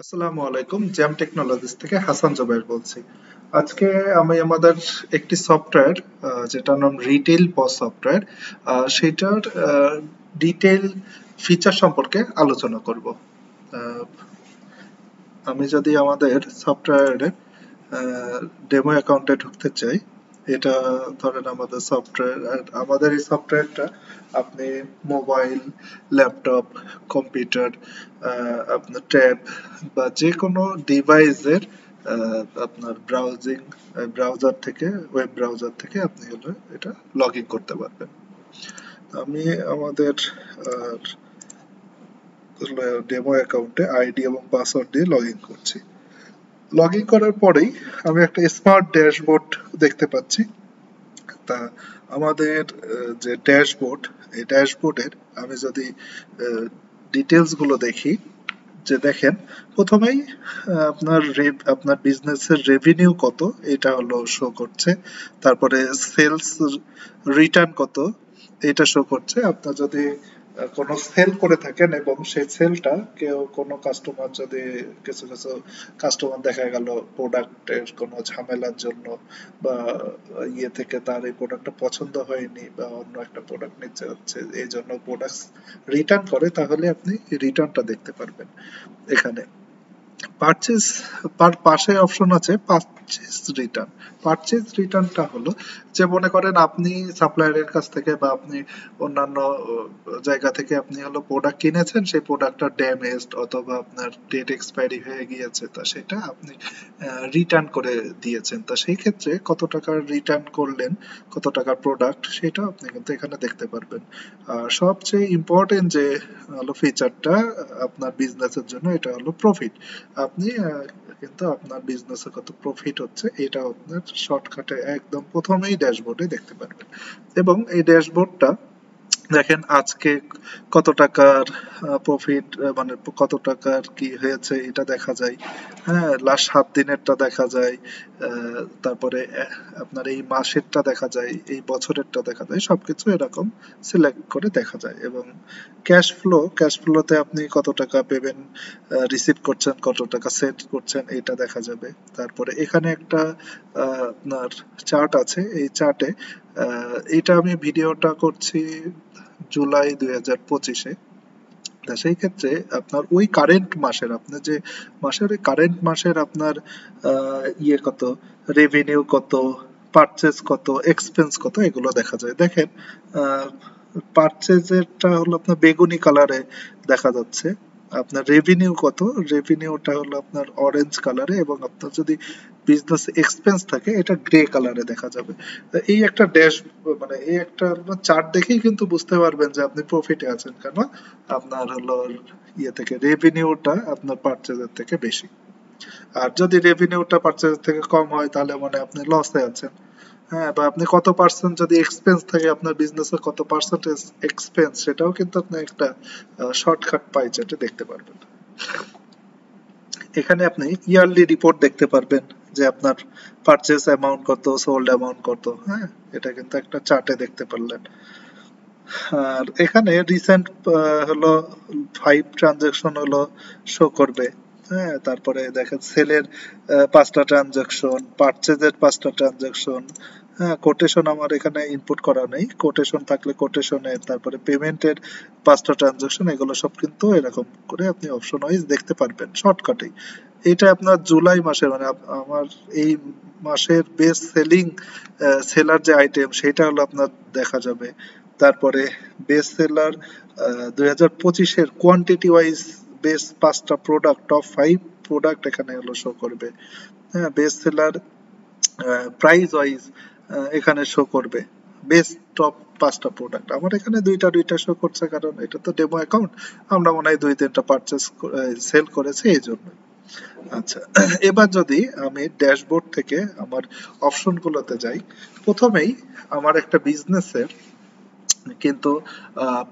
আসসালামু আলাইকুম, jam technologies থেকে হাসান জুবাইর বলছি। আজকে আমি আমাদের একটি সফটওয়্যার যেটার নাম রিটেল পস সফটওয়্যার, সেটার ডিটেল ফিচার সম্পর্কে আলোচনা করব। আহ, আমি যদি আমাদের সফটওয়্যারের ডেমো অ্যাকাউন্টে ঢুকতে চাই, এটা ধরেন আমাদের সফটওয়্যার। আর আমাদের এই সফটওয়্যারটা আপনি মোবাইল, ল্যাপটপ, কম্পিউটার, আপনার ট্যাব বা যে কোনো ডিভাইসের আপনার ব্রাউজার থেকে, ওয়েব ব্রাউজার থেকে আপনি হলো এটা লগ ইন করতে পারবেন। আমি আমাদের ডেমো অ্যাকাউন্টে আইডি এবং পাসওয়ার্ড দিয়ে লগ ইন করছি। লগ ইন করার পরেই আমি একটা স্মার্ট ড্যাশবোর্ড দেখতে পাচ্ছি। তা আমাদের যে ড্যাশবোর্ড, এই ড্যাশবোর্ডের আমি যদি ডিটেলস গুলো দেখি, যে দেখেন প্রথমেই আপনার বিজনেসের রেভিনিউ কত এটা হলো শো করছে। তারপরে সেলস রিটার্ন কত এটা শো করছে। আপনার যদি কোনো সেল করে থাকেন এবং সেই সেলটা কোনো কাস্টমার যদি কিছু কিছু কাস্টমার দেখা গেল প্রোডাক্টের কোনো ঝামেলার জন্য বা ইয়ে থেকে তার এই প্রোডাক্টটা পছন্দ হয়নি বা অন্য একটা প্রোডাক্ট নিতে হচ্ছে, এই জন্য প্রোডাক্ট রিটার্ন করে, তাহলে আপনি রিটার্নটা দেখতে পারবেন এখানে। পারচেজ পাশে অপশন আছে পারচেজ রিটার্ন। পারচেজ রিটার্নটা হলো যে মনে করেন আপনি সাপ্লায়ারের কাছ থেকে বা আপনি অন্যান্য জায়গা থেকে আপনি হলো প্রোডাক্ট কিনেছেন, সেই প্রোডাক্টটা ড্যামেজড অথবা আপনার ডেট এক্সপায়ারি হয়ে গিয়েছে, তা সেটা আপনি রিটার্ন করে দিয়েছেন। তা সেই ক্ষেত্রে কত টাকার রিটার্ন করলেন, কত টাকার প্রোডাক্ট, সেটা আপনি কিন্তু এখানে দেখতে পারবেন। আর সবচেয়ে ইম্পর্টেন্ট যে হলো ফিচারটা আপনার বিজনেসের জন্য, এটা হলো প্রফিট। আপনি কিন্তু আপনার বিজনেসে কত প্রফিট হচ্ছে এটা আপনার শর্টকাটে একদম প্রথমেই ড্যাশবোর্ডে দেখতে পারবেন। এবং এই ড্যাশবোর্ডটা দেখেন আজকে কত টাকার প্রফিট, মানে কত টাকার কি হয়েছে এটা দেখা যায়। হ্যাঁ, লাস্ট 7 দিনেরটা দেখা যায়। তারপরে আপনার এই মাসেরটা দেখা যায়, এই বছরেরটা দেখা যায়, সবকিছু এরকম সিলেক্ট করে দেখা যায়। এবং ক্যাশ ফ্লোতে আপনি কত টাকা পেবেন, রিসিভ করছেন, কত টাকা সেট করছেন, এটা দেখা যাবে। তারপরে এখানে একটা আপনার চার্ট আছে, এই চার্টে এটা আমি ভিডিওটা করছি জুলাই 2025-এ। তা সেই ক্ষেত্রে আপনার ওই কারেন্ট মাসের, আপনার যে মাসের ওই কারেন্ট মাসের আপনার ইয়ে কত, রেভিনিউ কত, পারচেজ কত, এক্সপেন্স কত, এগুলো দেখা যায়। দেখেন পারচেজেরটা হলো আপনার বেগুনি কালারে দেখা যাচ্ছে। আপনার রেভিনিউ কত, রেভিনিউটা হলো আপনার অরেঞ্জ কালারে, এবং আপনার যদি বিজনেস এক্সপেন্স থাকে এটা গ্রে কালারে দেখা যাবে। এই একটা মানে এই একটা চার্ট দেখেই কিন্তু বুঝতে পারবেন যে আপনি প্রফিটে আছেন, কেন আপনার হলো ইয়ে থেকে রেভিনিউটা আপনার পারচেজের থেকে বেশি। আর যদি রেভিনিউটা পারচেজের থেকে কম হয় তাহলে মানে আপনি লসে আছেন। হ্যাঁ, বা আপনি কত পার্সেন্ট যদি এক্সপেন্স থাকে, আপনার বিজনেসে কত পার্সেন্টেজ এক্সপেন্স, সেটাও কিন্তু আপনি একটা শর্টকাট পাই চার্টে দেখতে পারবেন। এখানে আপনি ইয়ারলি রিপোর্ট দেখতে পারবেন যে আপনার পারচেজ অ্যামাউন্ট কত, সোল্ড অ্যামাউন্ট কত। হ্যাঁ, এটা কিন্তু একটা চার্টে দেখতে পারলেন। আর এখানে রিসেন্ট হলো 5 ট্রানজাকশন হলো শো করবে। হ্যাঁ, তারপরে দেখেন সেলের 5টা ট্রানজাকশন, পারচেজের 5টা ট্রানজাকশন। হ্যাঁ, কোটেশন আমার এখানে ইনপুট করা নেই, কোটেশন থাকলে কোটেশনের, তারপরে পেমেন্টের 5টা ট্রানজাকশন, এগুলো সব কিন্তু এরকম করে আপনি অপশন ওয়াইজ দেখতে পারবেন শর্টকাটেই। এটা আপনার জুলাই মাসে, মানে আমার এই মাসের বেস্ট সেলিং সেলার যে আইটেম সেটা হলো আপনার দেখা যাবে। তারপরে বেস্ট সেলার 2025-এর কোয়ান্টিটি ওয়াইজ বেস্ট 5টা প্রোডাক্ট, টপ 5 প্রোডাক্ট এখানে হলো শো করবে। হ্যাঁ, বেস্ট সেলার প্রাইস ওয়াইজ এখানে শো করবে বেস্ট টপ 5টা প্রোডাক্ট। আমার এখানে দুইটা দুইটা শো করছে, কারণ এটা তো ডেমো অ্যাকাউন্ট, আমরা মনে হয় 2-3টা পারচেস সেল করেছি এই জন্য। আচ্ছা, এবার যদি আমি ড্যাশবোর্ড থেকে আমার অপশন গুলোতে যাই, প্রথমেই আমার একটা বিজনেসের কিন্তু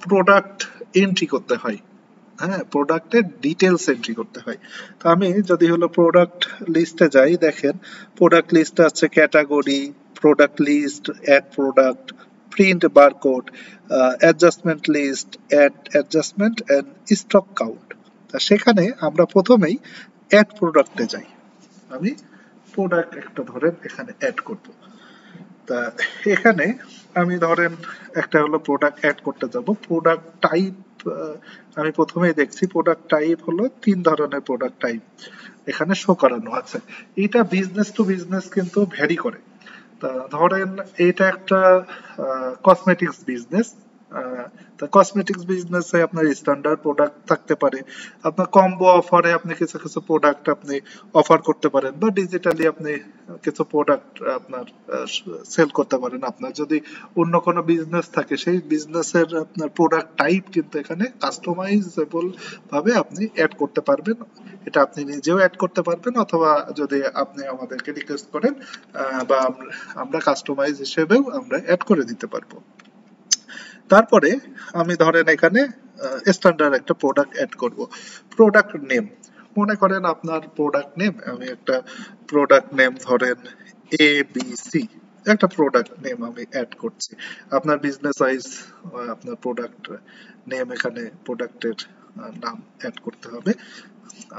প্রোডাক্ট এন্ট্রি করতে হয়। হ্যাঁ, প্রোডাক্টের ডিটেলস এন্ট্রি করতে হয়। তো আমি যদি হলো প্রোডাক্ট লিস্টে যাই, দেখেন প্রোডাক্ট লিস্টে আছে category, product list, add product, print barcode, adjustment list, add adjustment and stock count. তা সেখানে আমরা প্রথমেই অ্যাড প্রোডাক্টে যাই। আমি প্রোডাক্ট একটা ধরেন এখানে অ্যাড করব। তা এখানে আমি ধরেন একটা হলো প্রোডাক্ট অ্যাড করতে যাব। প্রোডাক্ট টাইপ আমি প্রথমেই দেখছি প্রোডাক্ট টাইপ হলো 3 ধরনের প্রোডাক্ট টাইপ এখানে শো করানো আছে। এটা বিজনেস টু বিজনেস কিন্তু ভ্যারি করে। তা ধরেন এটা একটা কসমেটিক্স বিজনেস। তা কসমেটিক্স বিজনেসে আপনার স্ট্যান্ডার্ড প্রোডাক্ট থাকতে পারে, আপনার কম্বো অফারে আপনি কিছু কিছু প্রোডাক্ট আপনি অফার করতে পারেন, বা ডিজিটালি আপনি কিছু প্রোডাক্ট আপনার সেল করতে পারেন। আপনার যদি অন্য কোনো বিজনেস থাকে সেই বিজনেসের আপনার প্রোডাক্ট টাইপ কিন্তু এখানে কাস্টমাইজেবল ভাবে আপনি অ্যাড করতে পারবেন। এটা আপনি নিজেও অ্যাড করতে পারবেন, অথবা যদি আপনি আমাদেরকে রিকোয়েস্ট করেন বা আমরা কাস্টমাইজ হিসেবেও আমরা অ্যাড করে দিতে পারবো। তারপরে আমি ধরেন এখানে স্ট্যান্ডার্ড একটা প্রোডাক্ট অ্যাড করব। প্রোডাক্ট নেম, মনে করেন আপনার প্রোডাক্ট নেম, আমি একটা প্রোডাক্ট নেম ধরেন ABC, একটা প্রোডাক্ট নেম আমি অ্যাড করছি। আপনার বিজনেস ওয়াইজ আপনার প্রোডাক্ট নেম এখানে প্রোডাক্টের নাম অ্যাড করতে হবে।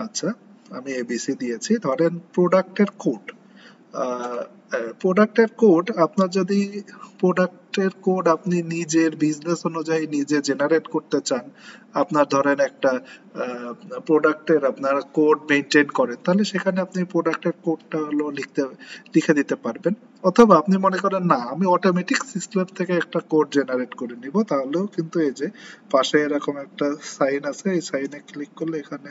আচ্ছা, আমি ABC দিয়েছি। ধরেন প্রোডাক্টের কোড, প্রোডাক্টের কোড আপনার যদি প্রোডাক্টের কোড আপনি নিজের বিজনেস অনুযায়ী নিজে জেনারেট করতে চান, আপনার ধরেন একটা প্রোডাক্টের আপনার কোড মেনটেন করেন, তাহলে সেখানে আপনি প্রোডাক্টের কোডটা হলো লিখে দিতে পারবেন। অথবা আপনি মনে করেন না আমি অটোমেটিক সিস্টেম থেকে একটা কোড জেনারেট করে নিব, তাহলেও কিন্তু এই যে পাশে এরকম একটা সাইন আছে, এই সাইনে ক্লিক করলে এখানে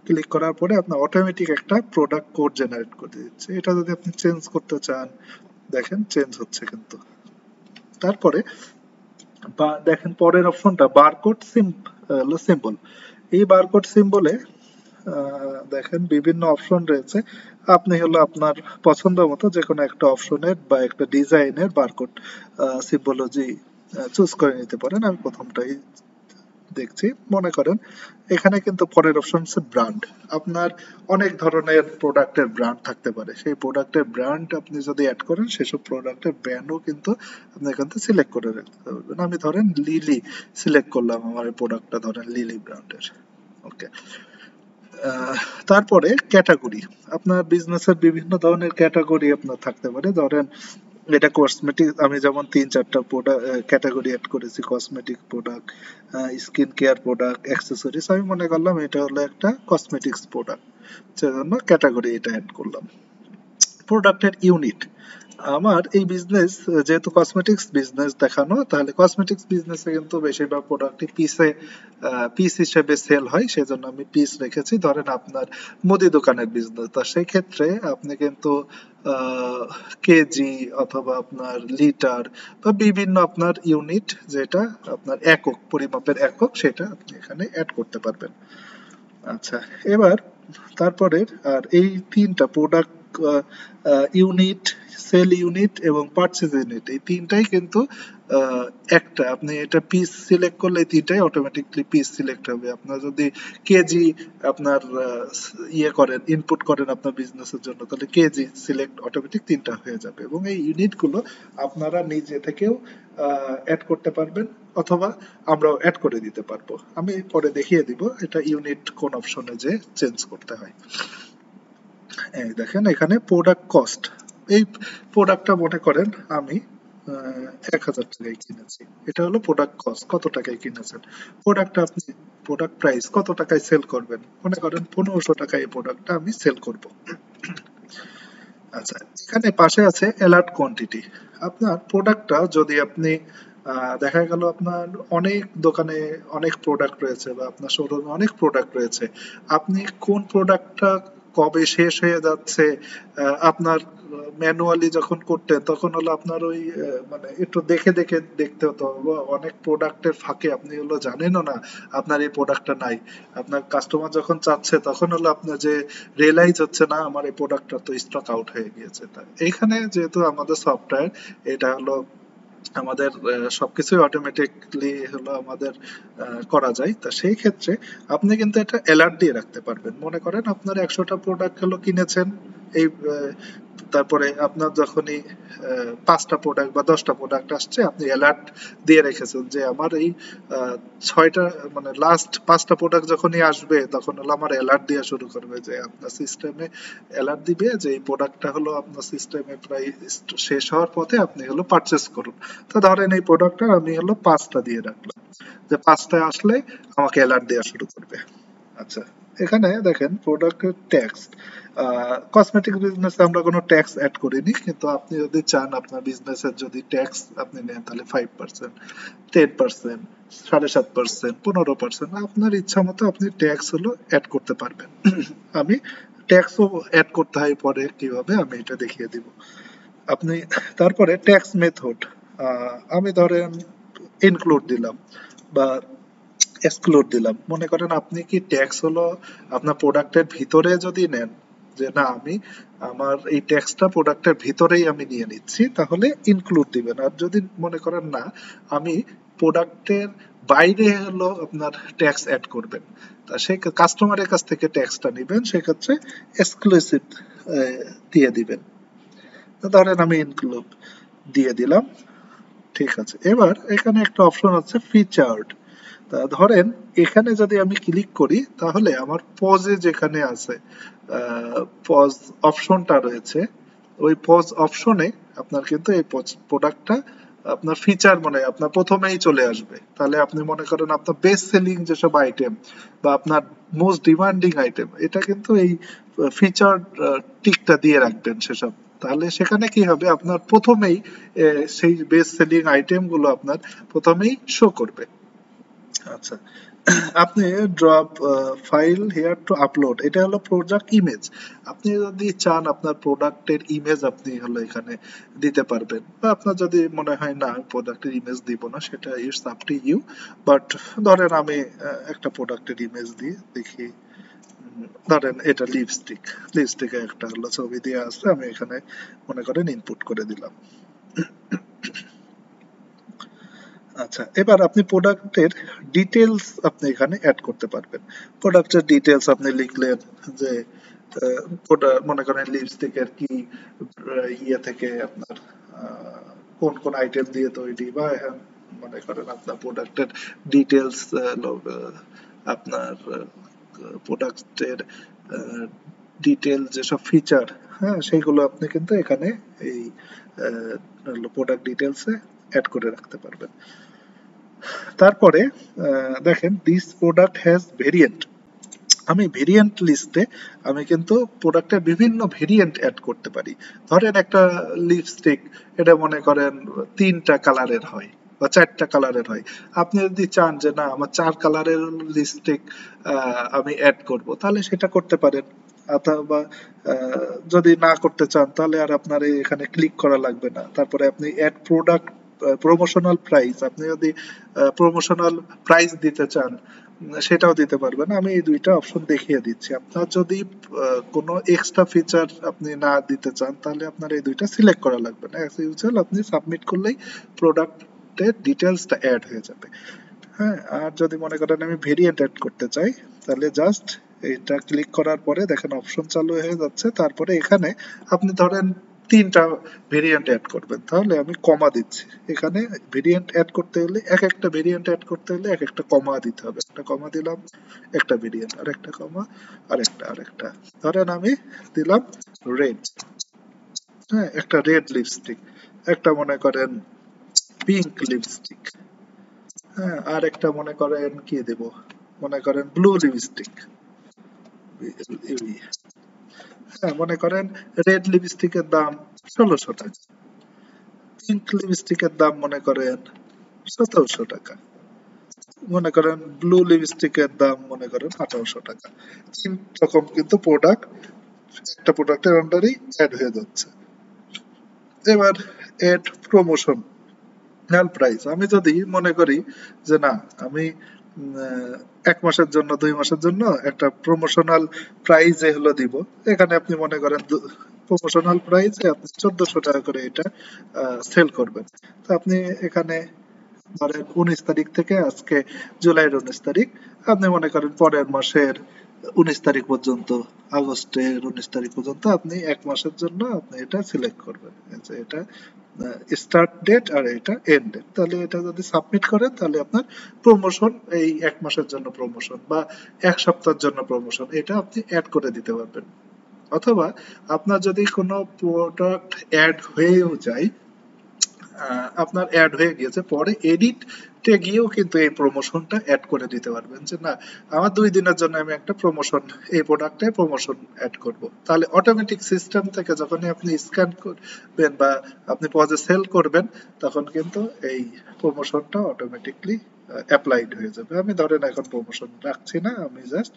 ক্লিক করার পরে আপনার অটোমেটিক একটা প্রোডাক্ট কোড জেনারেট করে দিচ্ছে। এটা যদি আপনি চেঞ্জ করতে চান, দেখেন চেঞ্জ হচ্ছে কিন্তু। তারপরে বা দেখেন পরের অপশনটা বারকোড সিম্বল। এই বারকোড সিম্বলে দেখেন বিভিন্ন অপশন রয়েছে। আপনি হলো আপনার পছন্দ মতো যে কোনো একটা অপশনের বা একটা ডিজাইনের বারকোড সিম্বলজি চুজ করে নিতে পারেন। আমি প্রথমটাই দেখছি। মনে করেন এখানে কিন্তু পরের অপশন হচ্ছে ব্র্যান্ড। আপনার অনেক ধরনের প্রোডাক্টের ব্র্যান্ড থাকতে পারে, সেই প্রোডাক্টের ব্র্যান্ড আপনি যদি অ্যাড করেন সেসব প্রোডাক্টের ব্র্যান্ডও কিন্তু আপনি এখান থেকে সিলেক্ট করে রাখতে পারবেন। আমি ধরেন লিলি সিলেক্ট করলাম, আমার এই প্রোডাক্টটা ধরেন লিলি ব্র্যান্ডের। ওকে। তারপরে ক্যাটাগরি, আপনার বিজনেসের বিভিন্ন ধরনের ক্যাটাগরি আপনার থাকতে পারে। ধরেন এটা কসমেটিক, আমি যেমন 3-4টা প্রোডাক্ট ক্যাটাগরি অ্যাড করেছি, cosmetic product, skin care product, accessories. আমি মনে করলাম এটা হলো একটা কসমেটিক্স প্রোডাক্ট, সেজন্য ক্যাটাগরি এটা অ্যাড করলাম। প্রোডাক্টের ইউনিট, আমার এই বিজনেস যেহেতু কসমেটিক্স বিজনেস দেখানো, তাহলে কসমেটিক্স বিজনেসে কিন্তু বেশিরভাগ প্রোডাক্টই পিস হিসেবে সেল হয়, সেজন্য আমি পিস রেখেছি। ধরেন আপনার মুদি দোকানের বিজনেস, তা সেই ক্ষেত্রে আপনি কিন্তু কেজি অথবা আপনার লিটার বা বিভিন্ন আপনার ইউনিট, যেটা আপনার একক পরিমাপের একক, সেটা আপনি এখানে অ্যাড করতে পারবেন। আচ্ছা, এবার তারপরে আর এই 3টা প্রোডাক্ট ইউনিট, সেল ইউনিট এবং পারচেজ ইউনিট, এই 3টাই কিন্তু একটা, আপনি এটা পিস সিলেক্ট করলে এই 3টাই অটোমেটিকলি পিস সিলেক্ট হবে। আপনার যদি কেজি আপনার ইয়ে করেন, ইনপুট করেন আপনার বিজনেসের জন্য, তাহলে কেজি সিলেক্ট অটোমেটিক 3টা হয়ে যাবে। এবং এই ইউনিট গুলো আপনারা নিজে থেকেও অ্যাড করতে পারবেন, অথবা আমরাও অ্যাড করে দিতে পারবো। আমি পরে দেখিয়ে দিব এটা ইউনিট কোন অপশনে যে চেঞ্জ করতে হয়। এই দেখেন এখানে প্রোডাক্ট কস্ট, এই প্রোডাক্টটা মনে করেন আমি 1000 টাকায় কিনেছি, এটা হলো প্রোডাক্ট কস্ট, কত টাকায় কিনেছেন। প্রোডাক্টটা আপনি প্রোডাক্ট প্রাইস কত টাকায় সেল করবেন, মনে করেন 1500 টাকায় এই প্রোডাক্টটা আমি সেল করব। আচ্ছা, এখানে পাশে আছে অ্যালার্ট কোয়ান্টিটি। আপনার প্রোডাক্টটা যদি আপনি দেখা গেল আপনার অনেক দোকানে অনেক প্রোডাক্ট রয়েছে, বা আপনার শোরুমে অনেক প্রোডাক্ট রয়েছে, আপনি কোন প্রোডাক্টটা কবে শেষ হয়ে যাচ্ছে আপনার ম্যানুয়ালি যখন করতেন তখন হলো আপনার ওই মানে একটু দেখে দেখে দেখতে হতো, বা অনেক প্রোডাক্টের ফাঁকে আপনি হলো জানেনও না আপনার এই প্রোডাক্টটা নাই। আপনার কাস্টমার যখন চাচ্ছে তখন হলো আপনার যে রিয়েলাইজ হচ্ছে না আমার এই প্রোডাক্টটা তো স্টক আউট হয়ে গিয়েছে। তা এইখানে যেহেতু আমাদের সফটওয়্যার, এটা হলো আমাদের সবকিছুই অটোমেটিকলি হলো আমাদের করা যায়, তা সেই ক্ষেত্রে আপনি কিন্তু এটা অ্যালার্ট দিয়ে রাখতে পারবেন। মনে করেন আপনার 100টা প্রোডাক্ট হলো কিনেছেন, এই তারপরে আপনার যখনই 5টা প্রোডাক্ট বা 10টা প্রোডাক্ট আসছে, আপনি অ্যালার্ট দিয়ে রেখেছেন যে আমার এই 6টা মানে লাস্ট 5টা প্রোডাক্ট যখনই আসবে তখন হলো আমার অ্যালার্ট দেওয়া শুরু করবে, যে আপনার সিস্টেমে অ্যালার্ট দিবে যে এই প্রোডাক্টটা হলো আপনার সিস্টেমে প্রায় শেষ হওয়ার পথে, আপনি হলো পারচেস করুন। তো ধরেন এই প্রোডাক্টটা আমি হলো 5টা দিয়ে রাখলাম, যে 5টা আসলে আমাকে অ্যালার্ট দেওয়া শুরু করবে। আচ্ছা, এখানে দেখেন প্রোডাক্টের ট্যাক্স, কসমেটিক বিজনেসে আমরা কোনো ট্যাক্স অ্যাড করিনি, কিন্তু আপনি যদি চান আপনার বিজনেসের যদি ট্যাক্স আপনি নেন তাহলে 5%, 10%, 7.5%, 15%, আপনার ইচ্ছা মতো আপনি ট্যাক্স হলো অ্যাড করতে পারবেন। আমি ট্যাক্সও অ্যাড করতে হয় পরে কিভাবে আমি এটা দেখিয়ে দিব। আপনি তারপরে ট্যাক্স মেথড, আমি ধরেন ইনক্লুড দিলাম বা এক্সক্লুড দিলাম। মনে করেন আপনি কি ট্যাক্স হলো আপনার প্রোডাক্টের ভিতরে যদি নেন, যে না আমি আমার এই ট্যাক্সটা প্রোডাক্টের ভিতরেই আমি নিয়ে নিচ্ছি, তাহলে ইনক্লুড দিবেন। আর যদি মনে করেন না আমি প্রোডাক্টের বাইরে হলো আপনার ট্যাক্স অ্যাড করবেন, তা সেই কাস্টমারের কাছ থেকে ট্যাক্সটা নিবেন, সেক্ষেত্রে এক্সক্লুসিভ দিয়ে দিবেন। ধরেন আমি ইনক্লুড দিয়ে দিলাম, ঠিক আছে। এবার এখানে একটা অপশন আছে ফিচার্ড। তা ধরেন এখানে যদি আমি ক্লিক করি তাহলে আমার পজে যেখানে আছে পজ অপশনটা রয়েছে, ওই পজ অপশনে আপনার কিন্তু এই প্রোডাক্টটা আপনার ফিচার মানে আপনার প্রথমেই চলে আসবে। তাহলে আপনি মনে করেন আপনার বেস্ট সেলিং যেসব আইটেম বা আপনার মোস্ট ডিমান্ডিং আইটেম, এটা কিন্তু এই ফিচার টিকটা দিয়ে রাখবেন সেসব। তাহলে সেখানে কি হবে, আপনার প্রথমেই সেই বেস্ট সেলিং আইটেম গুলো আপনার প্রথমেই শো করবে। আচ্ছা, আপনি drop file hair two upload, এটা হলো প্রোডাক্ট ইমেজ। আপনি যদি চান আপনার প্রোডাক্টের ইমেজ আপনি হলো এখানে দিতে পারবেন, বা আপনার যদি মনে হয় না প্রোডাক্টের ইমেজ দিব না, সেটা it's up to you. But ধরেন আমি একটা প্রোডাক্টের ইমেজ দিয়ে দেখি। ধরেন এটা লিপস্টিক, লিপস্টিকে একটা হলো ছবি দিয়ে আসছে, আমি এখানে মনে করেন ইনপুট করে দিলাম। আচ্ছা, এবার আপনি প্রোডাক্টের ডিটেলস আপনি এখানে অ্যাড করতে পারবেন। প্রোডাক্টের ডিটেলস আপনি লিখলেন যে মনে করেন লিপস্টিকের কি ইয়ে থেকে আপনার কোন কোন আইটেম দিয়ে তৈরি, বা মনে করেন আপনার প্রোডাক্টের ডিটেলস, আপনার প্রোডাক্টের ডিটেল যেসব ফিচার, হ্যাঁ সেইগুলো আপনি কিন্তু এখানে এই প্রোডাক্ট ডিটেলসে অ্যাড করে রাখতে পারবেন। তারপরে দেখেন দিস প্রোডাক্ট হ্যাজ ভেরিয়েন্ট, আমি ভেরিয়েন্ট লিস্টে আমি কিন্তু প্রোডাক্টের বিভিন্ন ভেরিয়েন্ট অ্যাড করতে পারি। ধরেন একটা লিপস্টিক, এটা মনে করেন 3টা কালারের হয় বা 4টা কালারের হয়। আপনি যদি চান যে না আমার 4 কালারের লিপস্টিক আমি অ্যাড করব, তাহলে সেটা করতে পারেন। অথবা যদি না করতে চান তাহলে আর আপনার এখানে ক্লিক করা লাগবে না। তারপরে আপনি অ্যাড প্রোডাক্ট প্রমোশনাল প্রাইস, আপনি যদি প্রমোশনাল প্রাইস দিতে চান সেটাও দিতে পারবেন। আমি এই দুইটা অপশন দেখিয়ে দিচ্ছি। আপনার যদি কোনো এক্সট্রা ফিচার আপনি না দিতে চান তাহলে আপনার এই দুইটা সিলেক্ট করা লাগবে না, অ্যাজ ইউজুয়াল আপনি সাবমিট করলেই প্রোডাক্টের ডিটেলসটা অ্যাড হয়ে যাবে। হ্যাঁ, আর যদি মনে করেন আমি ভেরিয়েন্ট অ্যাড করতে চাই তাহলে জাস্ট এটা ক্লিক করার পরে দেখেন অপশন চালু হয়ে যাচ্ছে। তারপরে এখানে আপনি ধরেন 3টা ভেরিয়েন্ট অ্যাড করবেন, তাহলে আমি কমা দিচ্ছি। এখানে ভেরিয়েন্ট অ্যাড করতে হলে একটা ভেরিয়েন্ট অ্যাড করতে হলে একটা কমা দিতে হবে। একটা কমা দিলাম, একটা ভেরিয়েন্ট, আর একটা কমা, আরেকটা। ধরেন আমি দিলাম রেড, হ্যাঁ একটা রেড লিপস্টিক, একটা মনে করেন পিঙ্ক লিপস্টিক, হ্যাঁ আর একটা মনে করেন কি দেব, মনে করেন ব্লু লিপস্টিক। হ্যাঁ মনে করেন রেড লিপস্টিকের দাম 1600 টাকা, পিঙ্ক লিপস্টিকের দাম মনে করেন 1700 টাকা, মনে করেন ব্লু লিপস্টিকের দাম মনে করেন 1800 টাকা। 3 রকম কিন্তু প্রোডাক্ট একটা প্রোডাক্টের আন্ডারেই অ্যাড হয়ে যাচ্ছে। এবার এড প্রমোশন প্রাইস, আমি যদি মনে করি যে না আমি 1 মাসের জন্য 2 মাসের জন্য একটা প্রমোশনাল প্রাইজে হলো দিব, এখানে আপনি মনে করেন প্রমোশনাল প্রাইজে আপনি 1400 টাকা করে এটা সেল করবেন। তো আপনি এখানে ধরেন 19 তারিখ থেকে আজকে জুলাইয়ের 19 তারিখ, আপনি মনে করেন পরের মাসের 19 তারিখ পর্যন্ত, আগস্টের 19 তারিখ পর্যন্ত আপনি এক মাসের জন্য আপনি এটা সিলেক্ট করবেন, যে এটা স্টার্ট ডেট আর এটা এন্ড ডেট। তাহলে এটা যদি সাবমিট করেন তাহলে আপনার প্রমোশন, এই এক মাসের জন্য প্রমোশন বা এক সপ্তাহের জন্য প্রমোশন, এটা আপনি অ্যাড করে দিতে পারবেন। অথবা আপনার যদি কোনো প্রোডাক্ট অ্যাড হয়েও যায়, আপনার অ্যাড হয়ে গিয়েছে, পরে এডিটে গিয়েও কিন্তু এই প্রমোশনটা অ্যাড করে দিতে পারবেন, যে না আমার 2 দিনের জন্য আমি একটা প্রমোশন, এই প্রোডাক্টে প্রমোশন অ্যাড করব। তাহলে অটোমেটিক সিস্টেম থেকে যখনই আপনি স্ক্যান করবেন বা আপনি পজে সেল করবেন, তখন কিন্তু এই প্রমোশনটা অটোমেটিকলি অ্যাপ্লাইড হয়ে যাবে। আমি ধরেন এখন প্রমোশন রাখছি না, আমি জাস্ট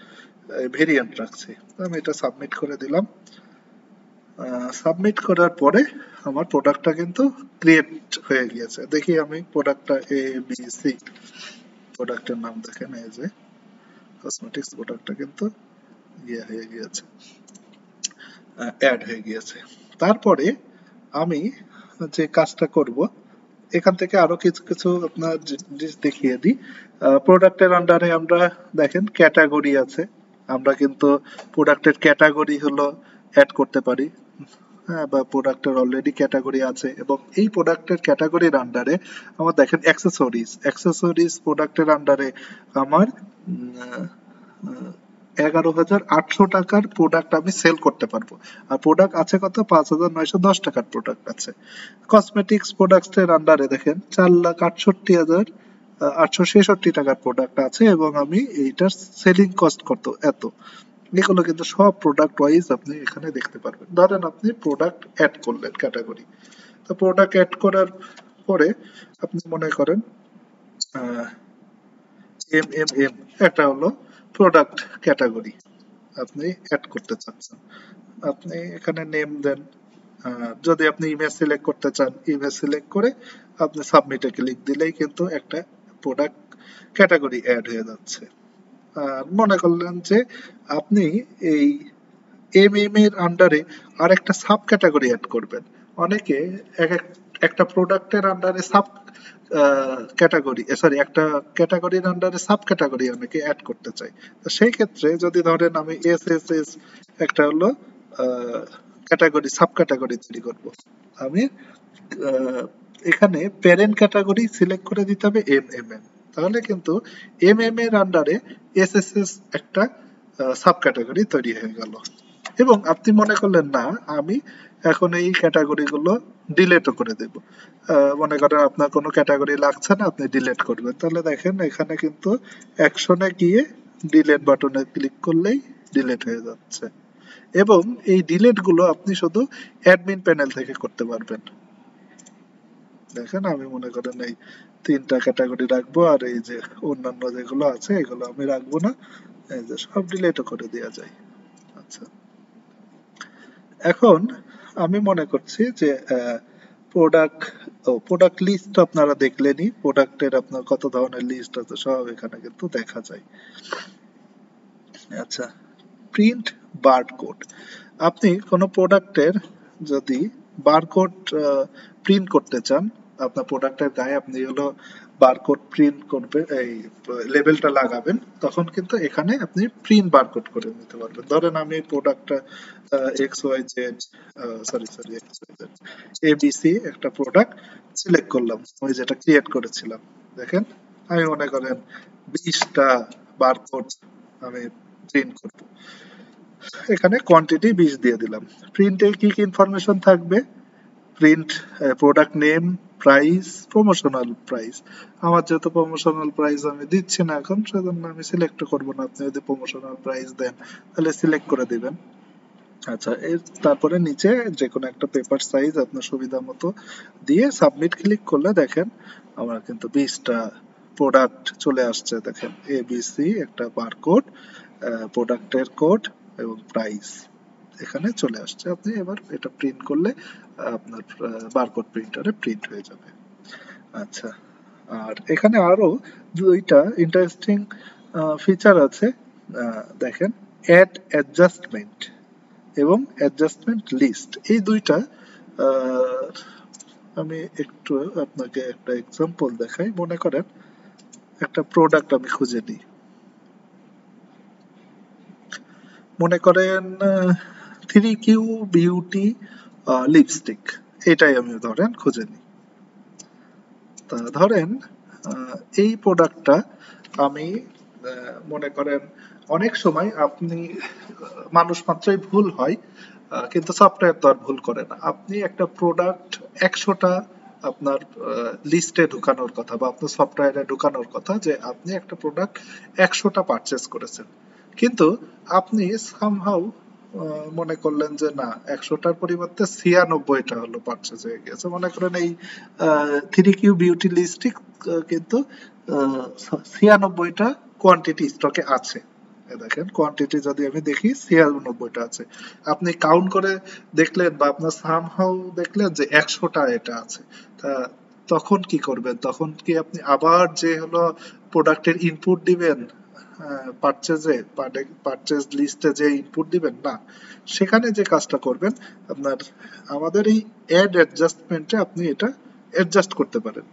ভেরিয়েন্ট রাখছি। আমি এটা সাবমিট করে দিলাম। সাবমিট করার পরে আমার প্রোডাক্টটা কিন্তু ক্রিয়েট হয়ে গিয়েছে। দেখি আমি প্রোডাক্টটা ABC, প্রোডাক্টের নাম দেখেন, এই যে কসমেটিক্স, প্রোডাক্টটা কিন্তু ইয়ে হয়ে গিয়েছে, অ্যাড হয়ে গিয়েছে। তারপরে আমি যে কাজটা করব, এখান থেকে আরো কিছু কিছু আপনার জিনিস দেখিয়ে দিই। প্রোডাক্টের আন্ডারে আমরা দেখেন ক্যাটাগরি আছে, আমরা কিন্তু প্রোডাক্টের ক্যাটাগরি হলো অ্যাড করতে পারি। হ্যাঁ, বা প্রোডাক্টের অলরেডি ক্যাটাগরি আছে, এবং এই প্রোডাক্টের ক্যাটাগরির আন্ডারে আমার দেখেন অ্যাক্সেসরিজ প্রোডাক্টের আন্ডারে আমার 11,800 টাকার প্রোডাক্ট আমি সেল করতে পারবো। আর প্রোডাক্ট আছে কত, 5,910 টাকার প্রোডাক্ট আছে। কসমেটিক্স প্রোডাক্টের আন্ডারে দেখেন 4,68,866 টাকার প্রোডাক্ট আছে, এবং আমি এইটার সেলিং কস্ট কত, এত। এগুলো কিন্তু সব প্রোডাক্ট ওয়াইজ আপনি এখানে দেখতে পারবেন। ধরেন আপনি প্রোডাক্ট অ্যাড করলেন ক্যাটাগরি, তো প্রোডাক্ট অ্যাড করার পরে আপনি মনে করেন এম এটা হলো প্রোডাক্ট ক্যাটাগরি আপনি অ্যাড করতে চাচ্ছেন। আপনি এখানে নেম দেন, যদি আপনি ইমেজ সিলেক্ট করতে চান, ইমেজ সিলেক্ট করে আপনি সাবমিটে ক্লিক দিলেই কিন্তু একটা প্রোডাক্ট ক্যাটাগরি অ্যাড হয়ে যাচ্ছে। মনে করলেন যে আপনি এই এর আন্ডারে আর একটা সাব ক্যাটাগরি অ্যাড করবেন। অনেকে একটা প্রোডাক্টের আন্ডারে সাব ক্যাটাগরি, সরি, একটা ক্যাটাগরির আন্ডারে সাব ক্যাটাগরি অনেকে অ্যাড করতে চায়। তো সেই ক্ষেত্রে যদি ধরেন আমি এস একটা হলো ক্যাটাগরি, সাব ক্যাটাগরি তৈরি করব, আমি এখানে প্যারেন্ট ক্যাটাগরি সিলেক্ট করে দিতে হবে এম। তাহলে কিন্তু এম এর আন্ডারে এস একটা সাব ক্যাটাগরি তৈরি হয়ে গেল। এবং আপনি মনে করলেন না আমি এখন এই ক্যাটাগরি গুলো ডিলেটও করে দেব, মনে করেন আপনার কোনো ক্যাটাগরি লাগছে না, আপনি ডিলেট করবেন, তাহলে দেখেন এখানে কিন্তু অ্যাকশনে গিয়ে ডিলেট বাটনে ক্লিক করলেই ডিলেট হয়ে যাচ্ছে। এবং এই ডিলেট গুলো আপনি শুধু অ্যাডমিন প্যানেল থেকে করতে পারবেন। দেখেন আমি মনে করেন এই 3টা ক্যাটাগরি রাখবো, আর এই যে অন্যান্য যেগুলো আছে এগুলো আমি রাখবো না, এই যে সব ডিলেটও করে দেওয়া যায়। আচ্ছা, এখন আমি মনে করছি যে প্রোডাক্ট লিস্ট আপনারা দেখলেনই, প্রোডাক্টের আপনার কত ধরনের লিস্ট আছে সব এখানে কিন্তু দেখা যায়। আচ্ছা, প্রিন্ট বারকোড, আপনি কোনো প্রোডাক্টের যদি বারকোড প্রিন্ট করতে চান, আপনার প্রোডাক্টের গায়ে আপনি হলো বারকোড প্রিন্ট করবে, এই লেবেলটা লাগাবেন, তখন কিন্তু এখানে আপনি প্রিন্ট বারকোড করে নিতে পারবেন। ধরেন আমি প্রোডাক্টটা XYZ, ABC একটা প্রোডাক্ট সিলেক্ট করলাম, ওই যেটা ক্রিয়েট করেছিলাম। দেখেন আমি মনে করেন 20টা বারকোড আমি প্রিন্ট করব, এখানে কোয়ান্টিটি 20 দিয়ে দিলাম। প্রিন্টে কি কি ইনফরমেশন থাকবে, print product name, price, promotional price. আমার যেহেতু প্রমোশনাল প্রাইস আমি দিচ্ছি না এখন, সেজন্য আমি সিলেক্ট করব না। আপনি যদি প্রমোশনাল প্রাইস দেন তাহলে সিলেক্ট করে দিবেন। আচ্ছা, এর তারপরে নিচে যে কোনো একটা পেপার সাইজ আপনার সুবিধা মতো দিয়ে সাবমিট ক্লিক করলে দেখেন আমার কিন্তু 20টা প্রোডাক্ট চলে আসছে। দেখেন ABC একটা বারকোড, প্রোডাক্টের কোড এবং প্রাইস এখানে চলে আসছে। আপনি এবার এটা প্রিন্ট করলে আপনার বারকোড প্রিন্টারে প্রিন্ট হয়ে যাবে। আচ্ছা, আর এখানে আরো 2টা ইন্টারেস্টিং ফিচার আছে। দেখেন অ্যাড অ্যাডজাস্টমেন্ট এবং অ্যাডজাস্টমেন্ট লিস্ট, এই 2টা আমি একটু আপনাকে একটা এক্সাম্পল দেখাই। মনে করেন একটা প্রোডাক্ট আমি খুঁজে নিই, মনে করেন 3Q বিউটি লিপস্টিক, এটাই আমি ধরেন খুঁজে নিই। তা ধরেন এই প্রোডাক্টটা আমি মনে করেন অনেক সময় আপনি মানুষ মাত্রই ভুল হয়, কিন্তু সফটওয়্যার তো আর ভুল করে না। আপনি একটা প্রোডাক্ট 100টা আপনার লিস্টে ঢুকানোর কথা বা আপনার সফটওয়্যারে ঢুকানোর কথা যে আপনি একটা প্রোডাক্ট 100টা পারচেস করেছেন, কিন্তু আপনি সামহাউ মনে করলেন যে না 100টার পরিবর্তে 96টা হলো পারচেজ হয়ে গেছে। মনে করেন এই 3Q বিউটি লিপস্টিক কিন্তু 96টা কোয়ান্টিটি স্টকে আছে। দেখেন কোয়ান্টিটি যদি আমি দেখি 96টা আছে, আপনি কাউন্ট করে দেখলেন বা আপনার সামহাউ দেখলেন যে 100টা এটা আছে। তা তখন কি করবেন? তখন কি আপনি আবার যে হলো প্রোডাক্টের ইনপুট দিবেন পারচেজ লিস্টে যে ইনপুট দিবেন? না, সেখানে যে কাজটা করবেন আপনার আমাদের এই অ্যাড অ্যাডজাস্টমেন্টে আপনি এটা অ্যাডজাস্ট করতে পারেন।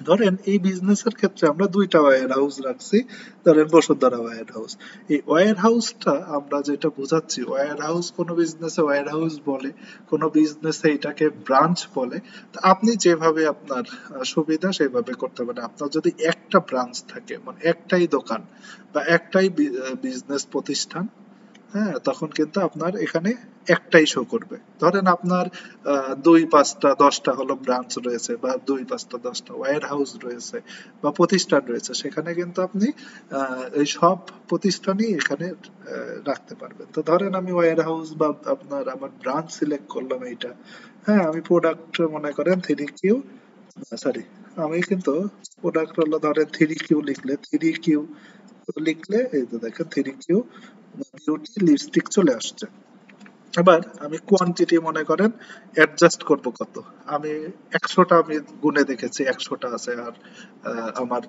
ধরেন এই বিজনেসের ক্ষেত্রে আমরা দুইটা ওয়্যার হাউস রাখছি, ধরেন বসুন্ধরা ওয়্যার হাউস। এই ওয়্যার হাউসটা আমরা যেটা বোঝাচ্ছি, ওয়্যার হাউস কোনো বিজনেসে ওয়্যার হাউস বলে, কোনো বিজনেসে এটাকে ব্রাঞ্চ বলে। তো আপনি যেভাবে আপনার সুবিধা সেভাবে করতে পারেন। আপনার যদি একটা ব্রাঞ্চ থাকে, মানে একটাই দোকান বা একটাই বিজনেস প্রতিষ্ঠান, হ্যাঁ, তখন কিন্তু আপনার এখানে একটাই শো করবে। ধরেন আপনার 2, 5টা, 10টা হলো ব্রাঞ্চ রয়েছে বা 2, 5টা, 10টা ওয়্যার হাউস রয়েছে বা প্রতিষ্ঠান রয়েছে, সেখানে কিন্তু আপনি এই সব প্রতিষ্ঠানই এখানে রাখতে পারবেন। তো ধরেন আমি ওয়্যার হাউস বা আপনার আমার ব্রাঞ্চ সিলেক্ট করলাম এইটা, হ্যাঁ, আমি প্রোডাক্ট মনে করেন 3Q, সরি, আমি কিন্তু প্রোডাক্ট হলো ধরেন 3Q লিখলে এই তো দেখেন 3Q বিউটি লিপস্টিক চলে আসছে। এবার আমি কোয়ান্টিটি মনে করেন অ্যাডজাস্ট করব কত, আমি 100টা আমি গুনে দেখেছি 100টা আছে আর আমার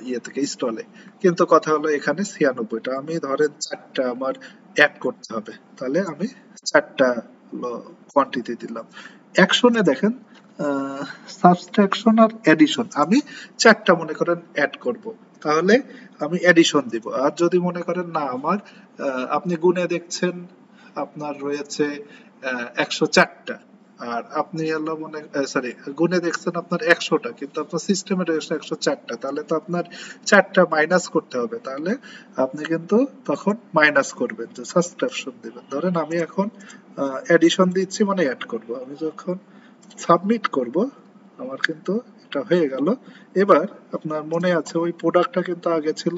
ইয়ে থেকে স্টলে, কিন্তু কথা হলো এখানে 96টা, আমি ধরেন 4টা আমার অ্যাড করতে হবে, তাহলে আমি 4টা কোয়ান্টিটি দিলাম। অ্যাকশনে দেখেন সাবট্রাকশন আর এডিশন, আমি 4টা মনে করেন অ্যাড করব, তাহলে আমি এডিশন দিব। আর যদি মনে করেন না আমার আপনি গুনে দেখছেন আপনার রয়েছে 104টা, আর আপনি হলো মনে সরি গুনে দেখছেন আপনার 100টা, কিন্তু আপনার সিস্টেমে রয়েছে 104টা, তাহলে তো আপনার 4টা মাইনাস করতে হবে, তাহলে আপনি কিন্তু তখন মাইনাস করবেন যে সাবট্রাকশন দিবেন। ধরেন আমি এখন এডিশন দিচ্ছি মানে অ্যাড করব, আমি যখন সাবমিট করব আমার কিন্তু এটা হয়ে গেল। এবার আপনার মনে আছে ওই প্রোডাক্টটা কিন্তু আগে ছিল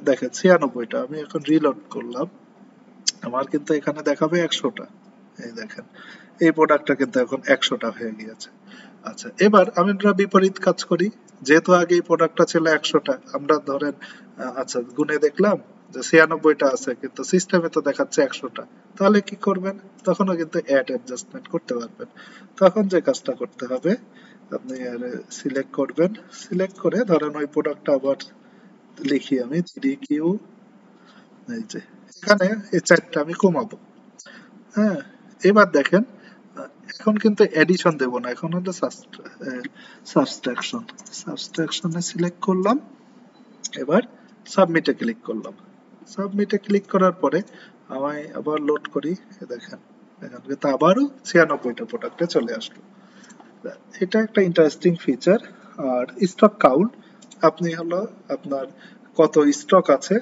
দেখেন 96টা, আমি এখন রিলোড করলাম, আমার কিন্তু এখানে দেখাবে 100টা। এই দেখেন এই প্রোডাক্টটা কিন্তু এখন 100টা হয়ে গিয়েছে। আচ্ছা, এবার আমরা বিপরীত কাজ করি। যেহেতু আগে এই প্রোডাক্টটা ছিল 100টা, আমরা ধরেন আচ্ছা গুনে দেখলাম যে 96টা আছে, কিন্তু সিস্টেমে তো দেখাচ্ছে 100টা, তাহলে কি করবেন? তখনও কিন্তু অ্যাড অ্যাডজাস্টমেন্ট করতে পারবেন। তখন যে কাজটা করতে হবে আপনি সিলেক্ট করবেন, সিলেক্ট করে ধরেন ওই প্রোডাক্টটা আবার লিখি আমি 3Q, এই যে এখানে এই 4টা আমি কমাবো। হ্যাঁ, এবার দেখেন এখন কিন্তু এডিশন দেব না, এখন হলো সাবট্রাকশন। সাবট্রাকশনে সিলেক্ট করলাম, এবার সাবমিটে ক্লিক করলাম। সাবমিটে ক্লিক করার পরে আমি আবার লোড করি, দেখেন এখান কিন্তু আবারও 96টা প্রোডাক্টে চলে আসলো। এটা একটা ইন্টারেস্টিং ফিচার। আর স্টক কাউন্ট, আপনি হলো আপনার কত স্টক আছে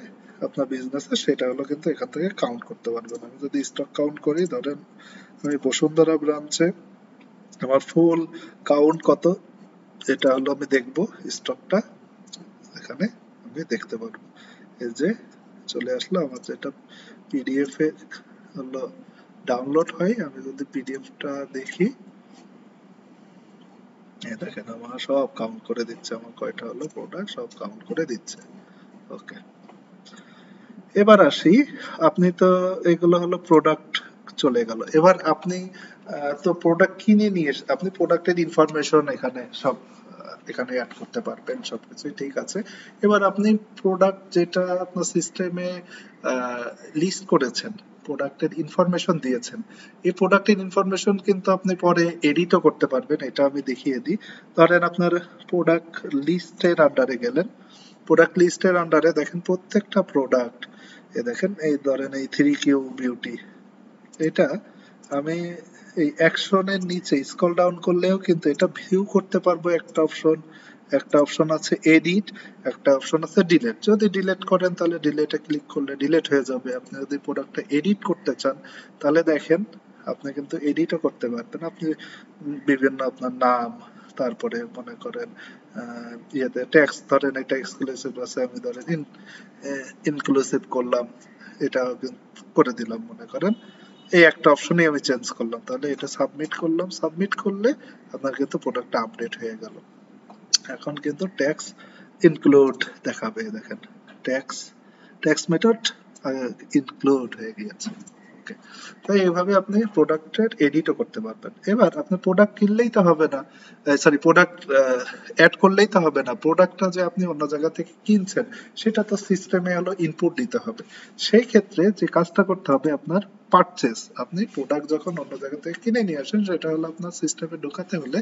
আপনার বিজনেসে সেটা হলো কিন্তু এখান থেকে কাউন্ট করতে পারবেন। আমি যদি স্টক কাউন্ট করি, ধরেন আমি বসুন্ধরা ব্রাঞ্চে আমার ফুল কাউন্ট কত এটা হলো আমি দেখবো, স্টকটা এখানে আমি দেখতে পারবো। এই যে চলে আসলো আমার, যেটা পিডিএফ এ হলো ডাউনলোড হয়, আমি যদি পিডিএফটা দেখি, এই দেখেন আমার সব কাউন্ট করে দিচ্ছে, আমার কয়টা হলো প্রোডাক্ট সব কাউন্ট করে দিচ্ছে। ওকে, এবার আসি, আপনি তো এগুলো হলো প্রোডাক্ট চলে গেল, এবার আপনি তো প্রোডাক্ট কিনে নিয়ে আপনি প্রোডাক্টের ইনফরমেশন এখানে সব এখানে অ্যাড করতে পারবেন, সবকিছুই ঠিক আছে। এবার আপনি প্রোডাক্ট যেটা আপনার সিস্টেমে লিস্ট করেছেন, প্রোডাক্টের ইনফরমেশন দিয়েছেন, এই প্রোডাক্টের ইনফরমেশন কিন্তু আপনি পরে এডিটও করতে পারবেন। এটা আমি দেখিয়ে দিই। ধরেন আপনার প্রোডাক্ট লিস্টের আন্ডারে গেলেন, প্রোডাক্ট লিস্টের আন্ডারে দেখেন প্রত্যেকটা প্রোডাক্ট, এ দেখেন এই ধরেন এই 3Q বিউটি, এটা আমি এই অ্যাকশনের নিচে স্ক্রল ডাউন করলেও কিন্তু এটা ভিউ করতে পারবো। একটা অপশন আছে এডিট, একটা অপশন আছে ডিলিট। যদি ডিলিট করেন তাহলে ডিলিটে ক্লিক করলে ডিলিট হয়ে যাবে। আপনি যদি প্রোডাক্টটা এডিট করতে চান তাহলে দেখেন আপনি কিন্তু এডিটও করতে পারবেন। আপনি বিভিন্ন আপনার নাম, তারপরে মনে করেন ইয়েতে ট্যাক্স, ধরেন এটা এক্সক্লুসিভ আছে, আমি ধরেন ইনক্লুসিভ করলাম, এটা করে দিলাম মনে করেন। এই একটা অপশনই আমি চেঞ্জ করলাম, তাহলে এটা সাবমিট করলাম। সাবমিট করলে আপনার কিন্তু প্রোডাক্টটা আপডেট হয়ে গেল। এখন কিন্তু ট্যাক্স ইনক্লুড দেখাবে, দেখেন ট্যাক্স মেথড ইনক্লুড হয়ে গিয়েছে। ওকে, তাই এইভাবে আপনি প্রোডাক্টের এডিটও করতে পারবেন। এবার আপনি প্রোডাক্ট কিনলেই তো হবে না, সরি প্রোডাক্ট অ্যাড করলেই তো হবে না। প্রোডাক্টটা যে আপনি অন্য জায়গা থেকে কিনছেন সেটা তো সিস্টেমে হলো ইনপুট দিতে হবে। সেই ক্ষেত্রে যে কাজটা করতে হবে আপনার পারচেজ, আপনি প্রোডাক্ট যখন অন্য জায়গা থেকে কিনে নিয়ে আসেন সেটা হলো আপনার সিস্টেমে ঢোকাতে হলে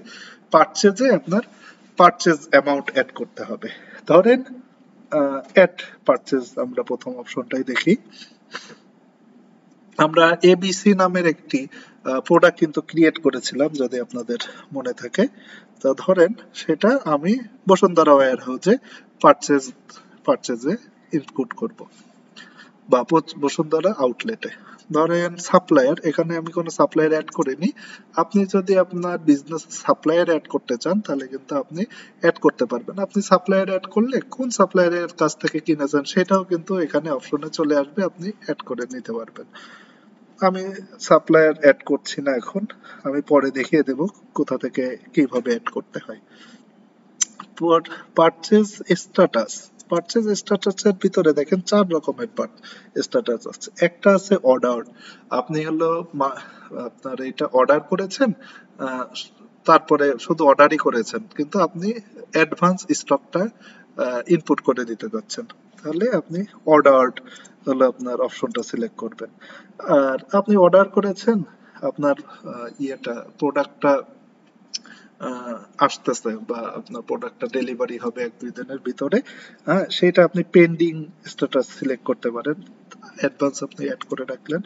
পারচেজে আপনার পারচেজ অ্যামাউন্ট অ্যাড করতে হবে। ধরেন অ্যাড পারচেজ, আমরা প্রথম অপশনটাই দেখি। আমরা এবিসি নামের একটি প্রোডাক্ট কিন্তু ক্রিয়েট করেছিলাম, যদি আপনাদের মনে থাকে। তো ধরেন সেটা আমি বসুন্ধরা ওয়্যার হাউসে পারচেজে ইনপুট করব, বা বসুন্ধরা আউটলেটে। ধরেন সাপ্লায়ার, এখানে আমি কোনো সাপ্লায়ার অ্যাড করিনি। আপনি যদি আপনার বিজনেস সাপ্লায়ার অ্যাড করতে চান তাহলে কিন্তু আপনি অ্যাড করতে পারবেন। আপনি সাপ্লায়ার অ্যাড করলে কোন সাপ্লায়ারের কাছ থেকে কিনেছেন সেটাও কিন্তু এখানে অপশনে চলে আসবে, আপনি অ্যাড করে নিতে পারবেন। আমি সাপ্লায়ার অ্যাড করছি না এখন, আমি পরে দেখিয়ে দেব কোথা থেকে কিভাবে অ্যাড করতে হয়। পারচেজ স্ট্যাটাস, পারচেজ স্ট্যাটাসের ভিতরে দেখেন 4 রকমের স্ট্যাটাস আছে। একটা আছে অর্ডার, আপনি হলো আপনার এটা অর্ডার করেছেন, তারপরে শুধু অর্ডারই করেছেন কিন্তু আপনি অ্যাডভান্স স্টকটা ইনপুট করে দিতে যাচ্ছেন, তাহলে আপনি অর্ডারড হলো আপনার অপশনটা সিলেক্ট করবেন। আর আপনি অর্ডার করেছেন, আপনার ইয়েটা প্রোডাক্টটা আসতেছে বা আপনার প্রোডাক্টটা ডেলিভারি হবে 1-2 দিনের ভিতরে, হ্যাঁ, সেটা আপনি পেন্ডিং স্ট্যাটাস সিলেক্ট করতে পারেন, অ্যাডভান্স আপনি অ্যাড করে রাখলেন।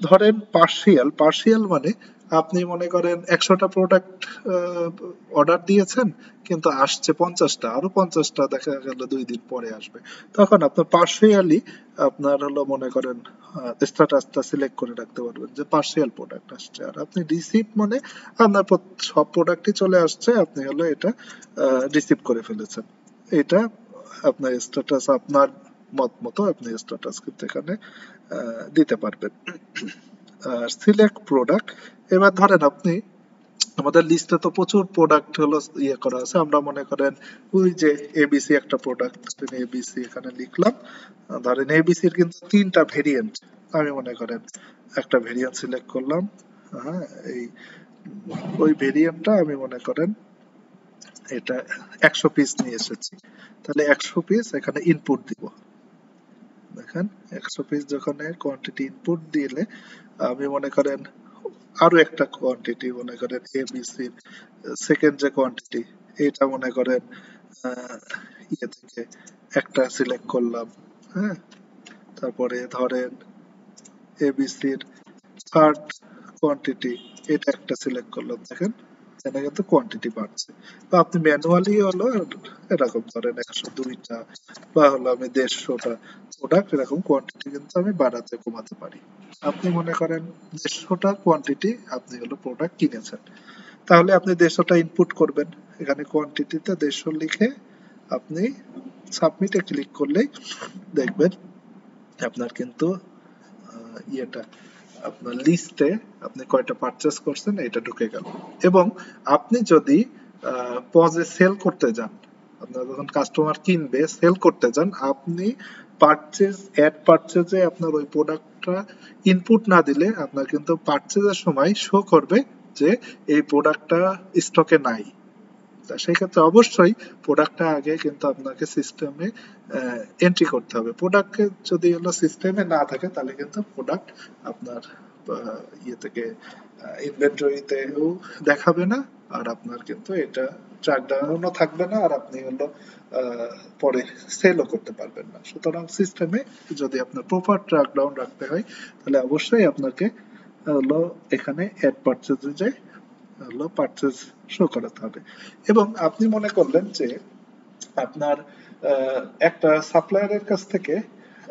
ধরেন পার্শিয়াল মানে আপনি মনে করেন 100টা প্রোডাক্ট অর্ডার দিয়েছেন কিন্তু আসছে 50টা, আরো 50টা দেখা গেল 2 দিন পরে আসবে, তখন আপনার পার্শিয়ালি আপনার হলো মনে করেন স্ট্যাটাসটা সিলেক্ট করে রাখতে পারবেন যে পার্শিয়াল প্রোডাক্ট আসছে। আর আপনি রিসিভ মানে আপনার সব প্রোডাক্টই চলে আসছে, আপনি হলো এটা রিসিভ করে ফেলেছেন। এটা আপনার স্ট্যাটাস, আপনার মত মতো আপনি স্ট্যাটাস কিন্তু এখানে দিতে পারবেন। সিলেক্ট প্রোডাক্ট, এবার ধরেন আপনি, আমাদের লিস্টে তো প্রচুর প্রোডাক্ট হলো ইয়ে করা আছে, আমরা মনে করেন ওই যে এবিসি একটা প্রোডাক্ট, এবিসি এখানে লিখলাম। ধরেন এবিসির কিন্তু 3টা ভেরিয়েন্ট, আমি মনে করেন একটা ভেরিয়েন্ট সিলেক্ট করলাম, হ্যাঁ, এই ওই ভেরিয়েন্টটা আমি মনে করেন এটা 100 পিস নিয়ে এসেছি, তাহলে 100 পিস এখানে ইনপুট দিব। দেখেন 100 পিস যখন কোয়ান্টিটি ইনপুট দিলে আমি মনে করেন আরো একটা কোয়ান্টিটি মনে করেন এবিসি সেকেন্ড যে কোয়ান্টিটি, এটা মনে করেন ইয়ে থেকে একটা সিলেক্ট করলাম, হ্যাঁ, তারপরে ধরেন এবিসির থার্ড কোয়ান্টিটি, এটা একটা সিলেক্ট করলাম। দেখেন এটা কিন্তু কোয়ান্টিটি বাড়ছে। তো আপনি ম্যানুয়ালি হলো এরকম ধরেন 102টা বা হলো আমি 150টা প্রোডাক্ট, এরকম কোয়ান্টিটি কিন্তু আমি বাড়াতে কমাতে পারি। আপনি মনে করেন 150টা কোয়ান্টিটি আপনি হলো প্রোডাক্ট কিনেছেন, তাহলে আপনি 150টা ইনপুট করবেন, এখানে কোয়ান্টিটিতে 150 লিখে আপনি সাবমিটে ক্লিক করলেই দেখবেন আপনার কিন্তু ইয়েটা আপনার লিস্টে আপনি কয়টা পারচেজ করছেন এটা ঢুকে গেল। এবং আপনি যদি পজে সেল করতে যান, আপনার যখন কাস্টমার কিনবে সেল করতে যান, আপনি পারচেজে আপনার ওই প্রোডাক্টটা ইনপুট না দিলে আপনার কিন্তু পারচেজের সময় শো করবে যে এই প্রোডাক্টটা স্টকে নাই। তা সেই ক্ষেত্রে অবশ্যই প্রোডাক্টটা আগে কিন্তু আপনাকে সিস্টেমে এন্ট্রি করতে হবে। প্রোডাক্ট যদি হলো সিস্টেমে না থাকে তাহলে কিন্তু প্রোডাক্ট আপনার ইয়ে থেকে ইনভেন্টরিতেও দেখাবে না, আর আপনার কিন্তু এটা ট্র্যাক ডাউনও থাকবে না, আর আপনি হলো পরে সেলও করতে পারবেন না। সুতরাং সিস্টেমে যদি আপনার প্রপার ট্র্যাক ডাউন রাখতে হয় তাহলে অবশ্যই আপনাকে হলো এখানে অ্যাড পারচেজে যে হলো পারচেজ শো করাতে হবে। এবং আপনি মনে করলেন যে আপনার একটা সাপ্লায়ারের কাছ থেকে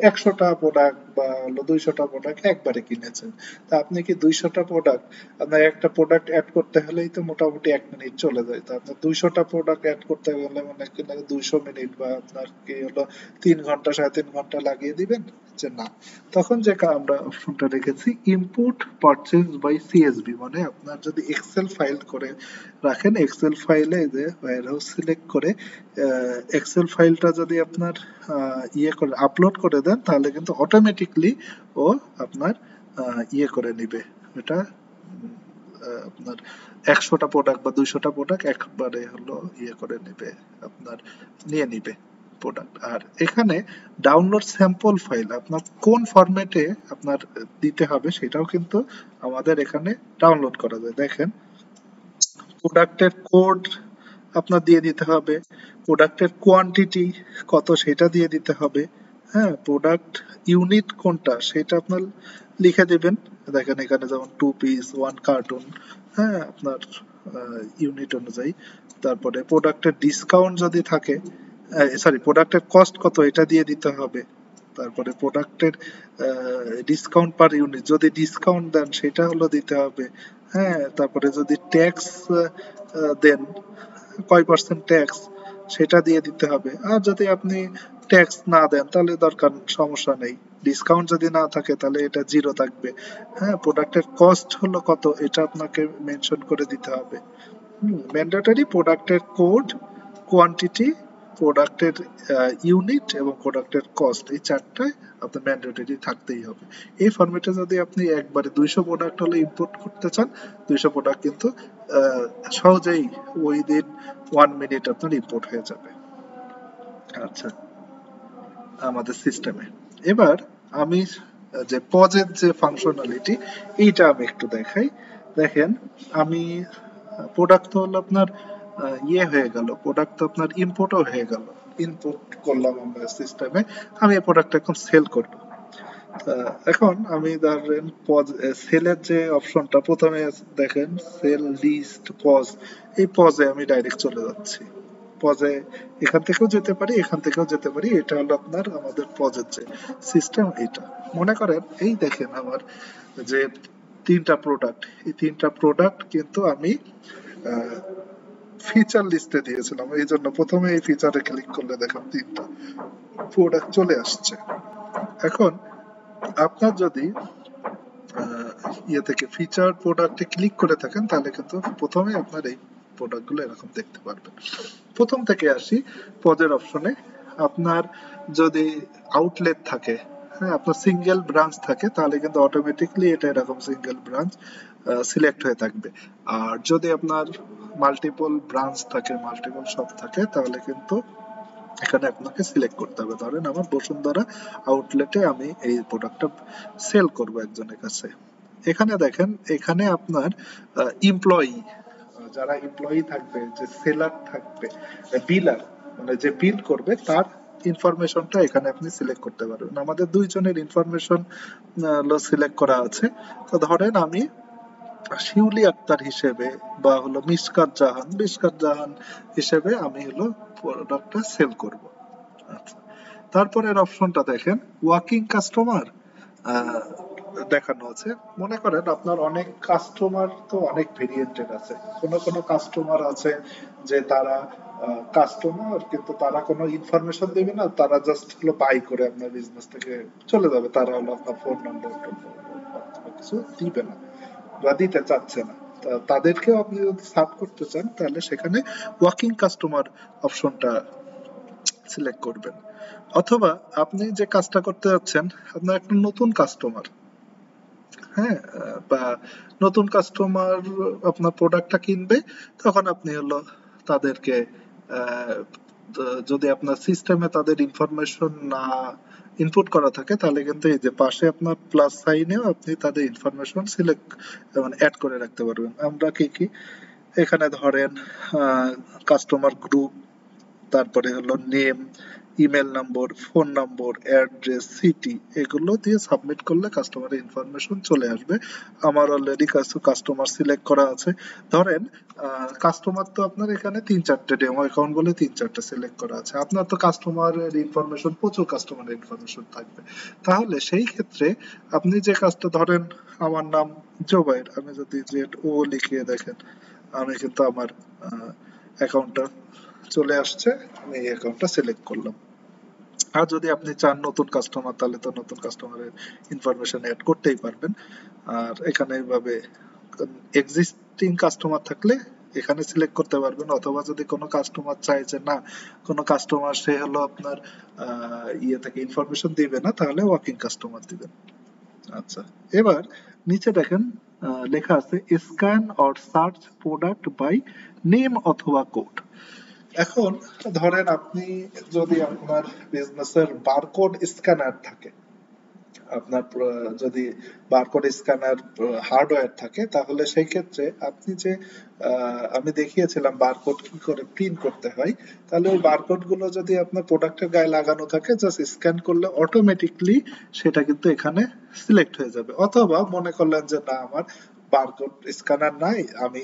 100টা প্রোডাক্ট বা হলো 200টা প্রোডাক্ট একবারে কিনেছেন। তা আপনি কি 200টা প্রোডাক্ট, আপনার একটা প্রোডাক্ট অ্যাড করতে হলেই তো মোটামুটি 1 মিনিট চলে যায়। তো আপনার 200টা প্রোডাক্ট অ্যাড করতে গেলে মনে করেন 200 মিনিট বা আপনার কি হলো 3 ঘন্টা 3.5 ঘন্টা লাগিয়ে দিবেন, যে না। তখন যে আমরা অপশনটা রেখেছি ইনপুট পারচেজ বাই সিএসবি, মানে আপনার যদি এক্সেল ফাইল করে রাখেন, এক্সেল ফাইলে যে ওয়্যারহাউস সিলেক্ট করে এক্সেল ফাইলটা যদি আপনার ইয়ে করে আপলোড করে দেন তাহলে কিন্তু অটোমেটিকলি ও আপনার ইয়ে করে নিবে এটা, আপনার 100টা প্রোডাক্ট বা 200টা প্রোডাক্ট একবারে হলো ইয়ে করে নেবে, আপনার নিয়ে নিবে প্রোডাক্ট। আর এখানে ডাউনলোড স্যাম্পল ফাইল আপনার কোন ফরম্যাটে আপনার দিতে হবে সেটাও কিন্তু আমাদের এখানে ডাউনলোড করা যায়। দেখেন, প্রোডাক্টের কোড আপনার দিয়ে দিতে হবে, প্রোডাক্টের কোয়ান্টিটি কত সেটা দিয়ে দিতে হবে, হ্যাঁ, প্রোডাক্ট ইউনিট কোনটা সেটা আপনার লিখে দিবেন। দেখেন এখানে যেমন 2 পিস 1 কার্টুন, হ্যাঁ, আপনার ইউনিট অনুযায়ী। তারপরে প্রোডাক্টের ডিসকাউন্ট যদি থাকে, সরি, প্রোডাক্টের কস্ট কত এটা দিয়ে দিতে হবে। তারপরে প্রোডাক্টের ডিসকাউন্ট পার ইউনিট, যদি ডিসকাউন্ট দেন সেটা হলো দিতে হবে, হ্যাঁ। তারপরে যদি ট্যাক্স দেন কয় পার্সেন্ট ট্যাক্স সেটা দিয়ে দিতে হবে। আর যদি আপনি ট্যাক্স না দেন তাহলে দরকার সমস্যা নেই, ডিসকাউন্ট যদি না থাকে তাহলে এটা জিরো থাকবে, হ্যাঁ। প্রোডাক্টের কস্ট হলো কত এটা আপনাকে মেনশন করে দিতে হবে। ম্যান্ডেটরি প্রোডাক্টের কোড, কোয়ান্টিটি, প্রোডাক্টের ইউনিট এবং প্রোডাক্টের কস্ট, এই চারটায় আপনার ম্যান্ডেটরি থাকতেই হবে। এই ফরম্যাটে যদি আপনি একবারে 200 প্রোডাক্ট হলে ইম্পোর্ট করতে চান, 200 প্রোডাক্ট কিন্তু সহজেই উইদিন 1 মিনিট আপনার ইম্পোর্ট হয়ে যাবে। আচ্ছা, আমাদের সিস্টেমে এবার আমি যে পজের যে ফাংশনালিটি এইটা আমি একটু দেখাই। দেখেন, আমি প্রোডাক্ট তো হলো আপনার ইয়ে হয়ে গেল, প্রোডাক্ট তো আপনার ইম্পোর্টও হয়ে গেল, ইম্পোর্ট করলাম আমরা সিস্টেমে। আমি এই প্রোডাক্ট এখন সেল করব। এখন আমি ধরেন পজ সেলের যে অপশনটা প্রথমে দেখেন, সেল লিস্ট পজ, এই পজে আমি ডাইরেক্ট চলে যাচ্ছি। পজে এখান থেকেও যেতে পারি, এখান থেকেও যেতে পারি, এটা হলো আপনার আমাদের পজের যে সিস্টেম। এটা মনে করেন এই দেখেন আমার যে 3টা প্রোডাক্ট, এই 3টা প্রোডাক্ট কিন্তু আমি ফিচার লিস্টে দিয়েছিলাম, এই জন্য প্রথমে এই ফিচারে ক্লিক করলে দেখেন 3টা প্রোডাক্ট চলে আসছে। এখন আপনার যদি ইয়ে থেকে ফিচার প্রোডাক্টে ক্লিক করে থাকেন তাহলে কিন্তু প্রথমে আপনার এই প্রোডাক্টগুলো এরকম দেখতে পারবেন। প্রথম থেকে আসি পজের অপশনে। আপনার যদি আউটলেট থাকে, হ্যাঁ, আপনার সিঙ্গেল ব্রাঞ্চ থাকে তাহলে কিন্তু অটোমেটিকলি এটা এরকম সিঙ্গেল ব্রাঞ্চ সিলেক্ট হয়ে থাকবে। আর যদি আপনার মাল্টিপল ব্রাঞ্চ থাকে, মাল্টিপল শপ থাকে, তাহলে কিন্তু এখানে আপনাকে সিলেক্ট করতে হবে। ধরেন আমার বসুন্ধরা আউটলেটে আমি এই প্রোডাক্টটা সেল করব একজনের কাছে। এখানে দেখেন, এখানে আপনার এমপ্লয়ি, যারা এমপ্লয়ি থাকবে, যে সেলার থাকবে, বিলার মানে যে বিল করবে তার ইনফরমেশনটা এখানে আপনি সিলেক্ট করতে পারবেন। আমাদের 2 জনের ইনফরমেশন সিলেক্ট করা আছে। তো ধরেন আমি শিউলি আক্তার হিসেবে বা হলো মিশকাত জাহান হিসেবে আমি হলো প্রোডাক্টটা সেল করব। আচ্ছা, তারপরের অপশনটা দেখেন, ওয়ার্কিং কাস্টমার দেখানো আছে। মনে করেন আপনার অনেক কাস্টমার তো অনেক ভেরিয়েন্টের আছে। কোনো কাস্টমার আছে যে তারা কাস্টমার কিন্তু তারা কোনো ইনফরমেশন দেবে না, তারা জাস্ট হলো বাই করে আপনার বিজনেস থেকে চলে যাবে, তারা হলো আপনার ফোন নাম্বার কিছু দিবে না বা দিতে চাচ্ছে না। তাদেরকেও আপনি যদি সার্ভ করতে চান তাহলে সেখানে ওয়ার্কিং কাস্টমার অপশনটা সিলেক্ট করবেন। অথবা আপনি যে কাজটা করতে যাচ্ছেন, আপনার একটা নতুন কাস্টমার, হ্যাঁ, বা নতুন কাস্টমার আপনার প্রোডাক্টটা কিনবে, তখন আপনি হলো তাদেরকে যদি আপনার সিস্টেমে তাদের ইনফরমেশন না ইনপুট করা থাকে তাহলে কিন্তু এই যে পাশে আপনার প্লাস সাইনেও আপনি তাদের ইনফরমেশন সিলেক্ট মানে অ্যাড করে রাখতে পারবেন। আমরা কি কি এখানে ধরেন কাস্টমার গ্রুপ, তারপরে হলো নেম, ইমেল নম্বর, ফোন নম্বর, অ্যাড্রেস, সিটি, এগুলো দিয়ে সাবমিট করলে কাস্টমারের ইনফরমেশন চলে আসবে। আমার অলরেডি কাস্টমার সিলেক্ট করা আছে। ধরেন কাস্টমার তো আপনার এখানে 3-4টে ডেমো অ্যাকাউন্ট বলে 3-4টে সিলেক্ট করা আছে। আপনার তো কাস্টমারের ইনফরমেশন, প্রচুর কাস্টমারের ইনফরমেশন থাকবে। তাহলে সেই ক্ষেত্রে আপনি যে কাজটা, ধরেন আমার নাম জোবাইর, আমি যদি ZO লিখিয়ে দেখেন, আমি কিন্তু আমার অ্যাকাউন্টটা চলে আসছে, আমি এই অ্যাকাউন্টটা সিলেক্ট করলাম। আর যদি আপনি চান নতুন কাস্টমার, তাহলে তো নতুন কাস্টমারের ইনফরমেশন অ্যাড করতেই পারবেন। আর এখানে এইভাবে এক্সিস্টিং কাস্টমার থাকলে এখানে সিলেক্ট করতে পারবেন, অথবা যদি কোনো কাস্টমার চায় যে না, কোনো কাস্টমার সে হলো আপনার ইয়ে থেকে ইনফরমেশন দিবে না, তাহলে ওয়ার্কিং কাস্টমার দিবেন। আচ্ছা, এবার নিচে দেখেন লেখা আছে scan or search product by name অথবা কোড। এখন ধরেন আপনি যদি আপনার বিজনেসের বারকোড স্ক্যানার থাকে, আপনার যদি বারকোড স্ক্যানার হার্ডওয়্যার থাকে, তাহলে সেই ক্ষেত্রে আপনি যে আমি দেখিয়েছিলাম বারকোড কি করে প্রিন্ট করতে হয়, তাহলে ওই বারকোড গুলো যদি আপনার প্রোডাক্টের গায়ে লাগানো থাকে, জাস্ট স্ক্যান করলে অটোমেটিকলি সেটা কিন্তু এখানে সিলেক্ট হয়ে যাবে। অথবা মনে করলেন যে না, আমার বারকোড স্ক্যানার নাই, আমি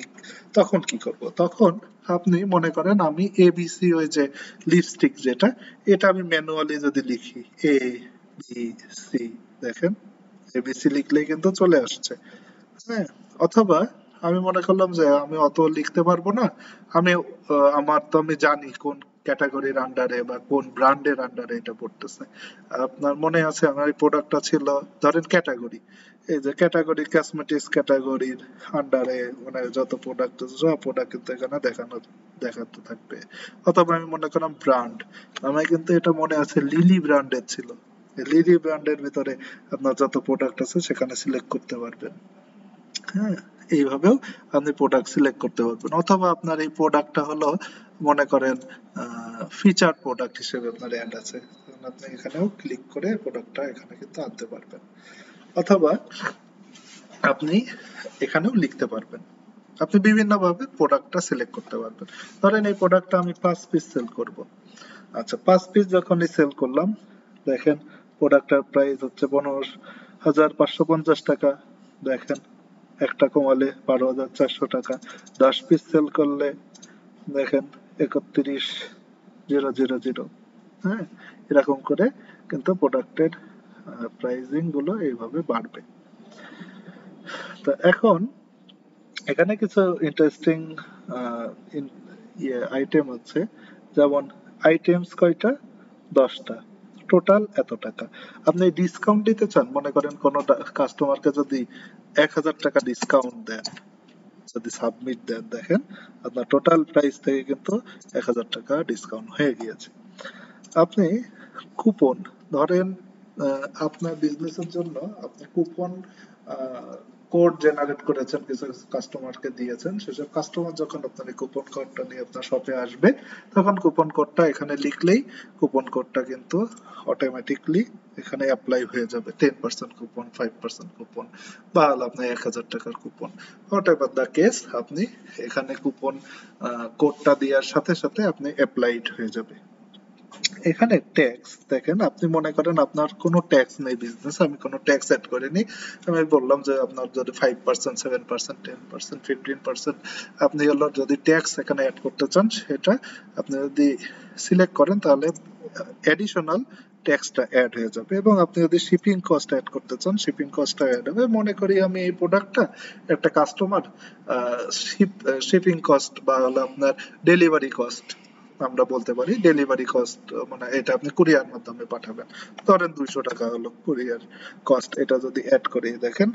তখন কি করব? তখন আপনি মনে করেন আমি ABC, ওই যে লিপস্টিক যেটা, এটা আমি ম্যানুয়ালি যদি লিখি ABC, দেখেন ABC লিখলেই কিন্তু চলে আসছে। হ্যাঁ, অথবা আমি মনে করলাম যে আমি অত লিখতে পারবো না, আমি আমার তো আমি জানি কোন ক্যাটাগরির আন্ডারে বা কোন ব্র্যান্ডের আন্ডারে এটা পড়তেছে। আপনার মনে আছে আমার এই প্রোডাক্টটা ছিল, ধরেন ক্যাটাগরি, এই যে ক্যাটাগরি কসমেটিক্স ক্যাটাগরির আন্ডারে মানে যত প্রোডাক্ট আছে সব প্রোডাক্ট কিন্তু এখানে দেখাতে থাকবে। অথবা আমি মনে করলাম ব্র্যান্ড, আমার কিন্তু এটা মনে আছে লিলি ব্র্যান্ডের ছিল, লিলি ব্র্যান্ডের ভিতরে আপনার যত প্রোডাক্ট আছে সেখানে সিলেক্ট করতে পারবেন। হ্যাঁ, এইভাবেও আপনি প্রোডাক্ট সিলেক্ট করতে পারবেন। অথবা আপনার এই প্রোডাক্টটা হলো মনে করেন ফিচার প্রোডাক্ট হিসেবে আপনার অ্যাড আছে, তখন আপনি এখানেও ক্লিক করে প্রোডাক্টটা এখানে কিন্তু আনতে পারবেন। অথবা আপনি এখানেও লিখতে পারবেন। আপনি বিভিন্ন ভাবে প্রোডাক্টটা সিলেক্ট করতে পারবেন। ধরেন এই প্রোডাক্টটা আমি 5 পিস সেল করব। আচ্ছা, 5 পিস যখনই সেল করলাম, দেখেন প্রোডাক্টটার প্রাইস হচ্ছে 15,550 টাকা। দেখেন একটা কমালে 12,400 টাকা। 10 পিস সেল করলে দেখেন 31,000। হ্যাঁ, এরকম করে কিন্তু প্রোডাক্টের প্রাইসিং গুলো এইভাবে বাড়বে। তো এখন এখানে কিছু ইন্টারেস্টিং আইটেম আছে, যেমন আইটেমস কয়টা? 10টা, টোটাল এত টাকা। আপনি ডিসকাউন্ট দিতে চান, মনে করেন কোন কাস্টমারকে যদি 1,000 টাকা ডিসকাউন্ট দেন, যদি সাবমিট দেন, দেখেন আপনার টোটাল প্রাইস থেকে কিন্তু 1,000 টাকা ডিসকাউন্ট হয়ে গিয়েছে। আপনি কুপন, ধরেন আপনার বিজনেসের জন্য আপনি কুপন কোড জেনারেট করেছেন, কিছু কাস্টমারকে দিয়েছেন, সেসব কাস্টমার যখন আপনার এই কুপন কোডটা নিয়ে আপনার শপে আসবে, তখন কুপন কোডটা এখানে লিখলেই কুপন কোডটা কিন্তু অটোমেটিকলি এখানে অ্যাপ্লাই হয়ে যাবে। 10% কুপন, 5% কুপন, বা হলো আপনার 1,000 টাকার coupon, what ever the case, আপনি এখানে কুপন কোডটা দেওয়ার সাথে সাথে আপনি অ্যাপ্লাইড হয়ে যাবে। এখানে ট্যাক্স দেখেন, আপনি মনে করেন আপনার কোনো ট্যাক্স নেই বিজনেস, আমি কোনো ট্যাক্স অ্যাড করিনি, আমি বললাম যে আপনার যদি 5%, 7%, 10%, 15%, আপনি হলো যদি ট্যাক্স এখানে অ্যাড করতে চান, সেটা আপনি যদি সিলেক্ট করেন তাহলে অ্যাডিশনাল ট্যাক্সটা অ্যাড হয়ে যাবে। এবং আপনি যদি শিপিং কস্ট অ্যাড করতে চান, শিপিং কস্টটা অ্যাড হবে। মনে করি আমি এই প্রোডাক্টটা একটা কাস্টমার শিপিং কস্ট বা হলো আপনার ডেলিভারি কস্ট, আমরা বলতে পারি ডেলিভারি কস্ট, মানে এটা আপনি কুরিয়ার মাধ্যমে পাঠাবেন, ধরেন 200 টাকা হলো কুরিয়ার কস্ট, এটা যদি অ্যাড করি দেখেন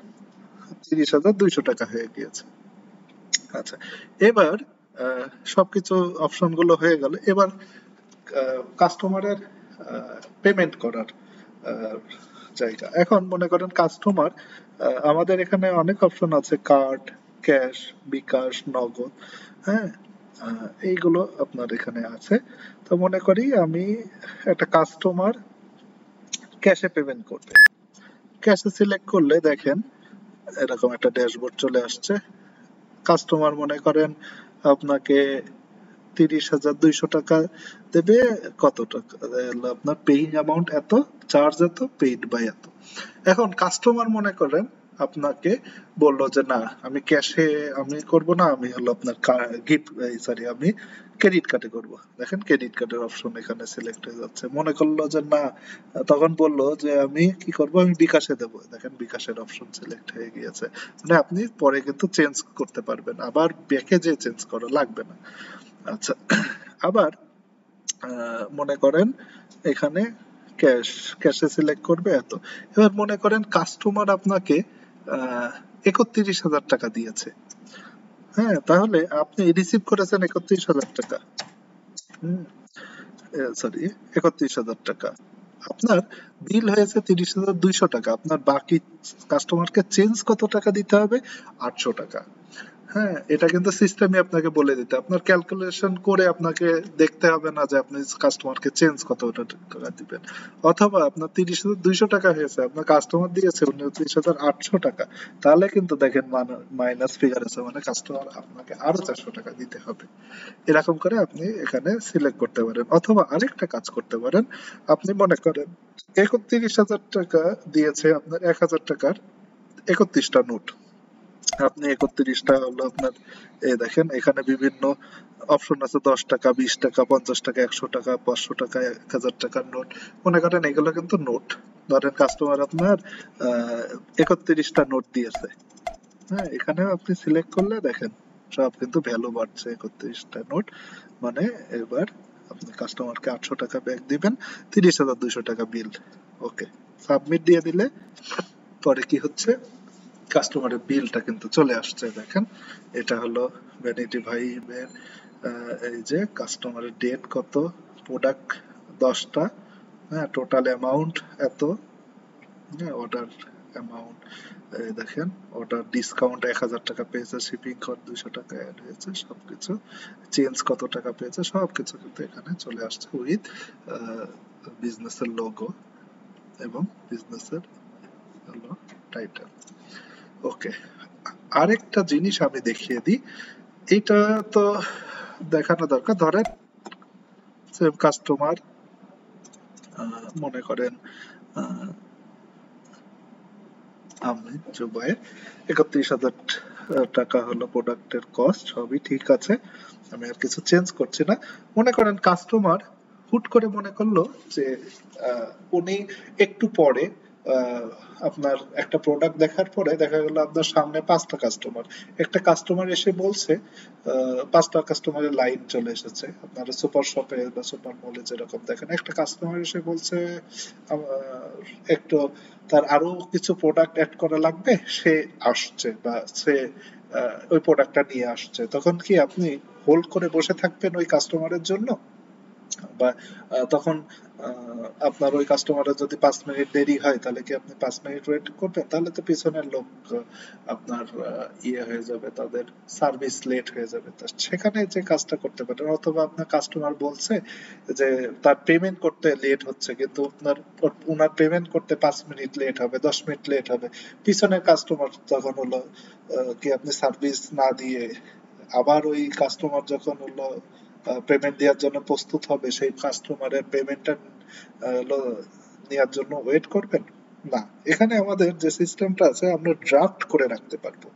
30,200 টাকা হয়ে গিয়েছে। আচ্ছা, এবার সবকিছু অপশন গুলো হয়ে গেল, এবার কাস্টমারের পেমেন্ট করার জায়গা। এখন মনে করেন কাস্টমার, আমাদের এখানে অনেক অপশন আছে, কার্ড, ক্যাশ, বিকাশ, নগদ। হ্যাঁ, এইগুলো আপনার এখানে আছে। তো মনে করি আমি একটা কাস্টমার ক্যাশে পেমেন্ট করবে, ক্যাশে সিলেক্ট করলে দেখেন এরকম একটা ড্যাশবোর্ড চলে আসছে। কাস্টমার মনে করেন আপনাকে 30,200 টাকা দেবে, কত টাকা আপনার পেইং অ্যামাউন্ট এত, চার্জ এত, পেইড বাই এত। এখন কাস্টমার মনে করেন আপনাকে বললো যে না আমি ক্যাশে আমি করব না, আমি হলো আপনার গিফট সরি আমি ক্রেডিট কার্ডে করব। দেখেন ক্রেডিট কার্ডের অপশন এখানে সিলেক্ট হয়ে যাচ্ছে। মনে করলো যে না, তখন বললো যে আমি কি করব, আমি বিকাশে দেব। দেখেন বিকাশের অপশন সিলেক্ট হয়ে গিয়েছে। মানে আপনি পরে কিন্তু চেঞ্জ করতে পারবেন, আবার ব্যাকে যে চেঞ্জ করা লাগবে না। আচ্ছা, আবার মনে করেন এখানে ক্যাশ, ক্যাশে সিলেক্ট করবে এত। এবার মনে করেন কাস্টমার আপনাকে 31,000 টাকা দিয়েছে। হ্যাঁ, তাহলে আপনি রিসিভ করেছেন 31,000 টাকা। হুম, সরি 31,000 টাকা। আপনার বিল হয়েছে 30,200 টাকা। আপনার বাকি কাস্টমারকে চেঞ্জ কত টাকা দিতে হবে? 800 টাকা। হ্যাঁ, এটা কিন্তু সিস্টেমই আপনাকে বলে দিতে, আপনার ক্যালকুলেশন করে আপনাকে দেখতে হবে না যে আপনি কাস্টমারকে চেঞ্জ কত টাকা দিবেন। অথবা আপনার 30,200 টাকা হয়েছে, আপনার কাস্টমার দিয়েছে 29,800 টাকা, তাহলে কিন্তু দেখেন মাইনাস ফিগার আছে, মানে কাস্টমার আপনাকে আরো 400 টাকা দিতে হবে। এরকম করে আপনি এখানে সিলেক্ট করতে পারেন। অথবা আরেকটা কাজ করতে পারেন, আপনি মনে করেন 31,000 টাকা দিয়েছে, আপনার 1,000 টাকার 31টা নোট। আপনি 31টা হলো আপনার, দেখেন এখানে বিভিন্ন অপশন আছে, 10 টাকা, 20 টাকা, 50 টাকা, 100 টাকা, 500 টাকা, 1,000 টাকার নোট। মনে করেন এগুলো কিন্তু নোট। ধরেন কাস্টমার আপনার 31টা নোট দিয়েছে। হ্যাঁ, এখানে আপনি সিলেক্ট করলে দেখেন সব কিন্তু ভ্যালু বাড়ছে, 31টা নোট। মানে এবার আপনি কাস্টমারকে 800 টাকা ব্যাক দিবেন, 30,200 টাকা বিল। ওকে, সাবমিট দিয়ে দিলে পরে কি হচ্ছে, কাস্টমারের বিলটা কিন্তু চলে আসছে। দেখেন এটা হলো ভ্যানিটি ভাইবের, এই যে কাস্টমারের ডেট কত, প্রোডাক্ট 10টা, হ্যাঁ টোটাল অ্যামাউন্ট এত, অর্ডার অ্যামাউন্ট দেখেন, অর্ডার ডিসকাউন্ট 1,000 টাকা পেয়েছে, শিপিং খরচ 200 টাকা অ্যাড হয়েছে, সবকিছু চেঞ্জ কত টাকা পেয়েছে সবকিছু কিন্তু এখানে চলে আসছে উইথ বিজনেসের লোগো এবং বিজনেসের হলো টাইটেল। ওকে, আরেকটা জিনিস আমি দেখিয়ে দিই, এটা তো দেখানো দরকার। ধরেন সেম কাস্টমার মনে করেন আমি জুবাইর, 31,000 টাকা হলো প্রোডাক্টের কস্ট, সবই ঠিক আছে, আমি আর কিছু চেঞ্জ করছি না। মনে করেন কাস্টমার হুট করে মনে করলো যে উনি একটু পরে আপনার একটা প্রোডাক্ট দেখার পরে দেখা গেল আপনার সামনে 5টা কাস্টমার, একটা কাস্টমার এসে বলছে 5টা কাস্টমারের লাইন চলে এসেছে আপনার সুপার শপে বা সুপার মলে যেরকম দেখেন, একটা কাস্টমার এসে বলছে একটু তার আরো কিছু প্রোডাক্ট অ্যাড করা লাগবে, সে আসছে বা সে ওই প্রোডাক্টটা নিয়ে আসছে। তখন কি আপনি হোল্ড করে বসে থাকবেন ওই কাস্টমারের জন্য? বা তখন আপনার ওই কাস্টমারের যদি 5 মিনিট দেরি হয় তাহলে কি আপনি 5 মিনিট ওয়েট করবেন? তাহলে তো পিছনের লোক আপনার ইয়ে হয়ে যাবে, তাদের সার্ভিস লেট হয়ে যাবে। তা সেখানে যে কাজটা করতে পারেন, অথবা আপনার কাস্টমার বলছে যে তার পেমেন্ট করতে লেট হচ্ছে, কিন্তু আপনার উনার পেমেন্ট করতে 5 মিনিট লেট হবে, 10 মিনিট লেট হবে, পিছনের কাস্টমার তখন হলো কি আপনি সার্ভিস না দিয়ে আবার ওই কাস্টমার যখন হলো পেমেন্ট দেওয়ার জন্য প্রস্তুত হবে, সেই কাস্টমারের পেমেন্টটা নেওয়ার জন্য ওয়েট করবেন? না, এখানে আমাদের যে সিস্টেমটা আছে আমরা ড্রাফট করে রাখতে পারবো।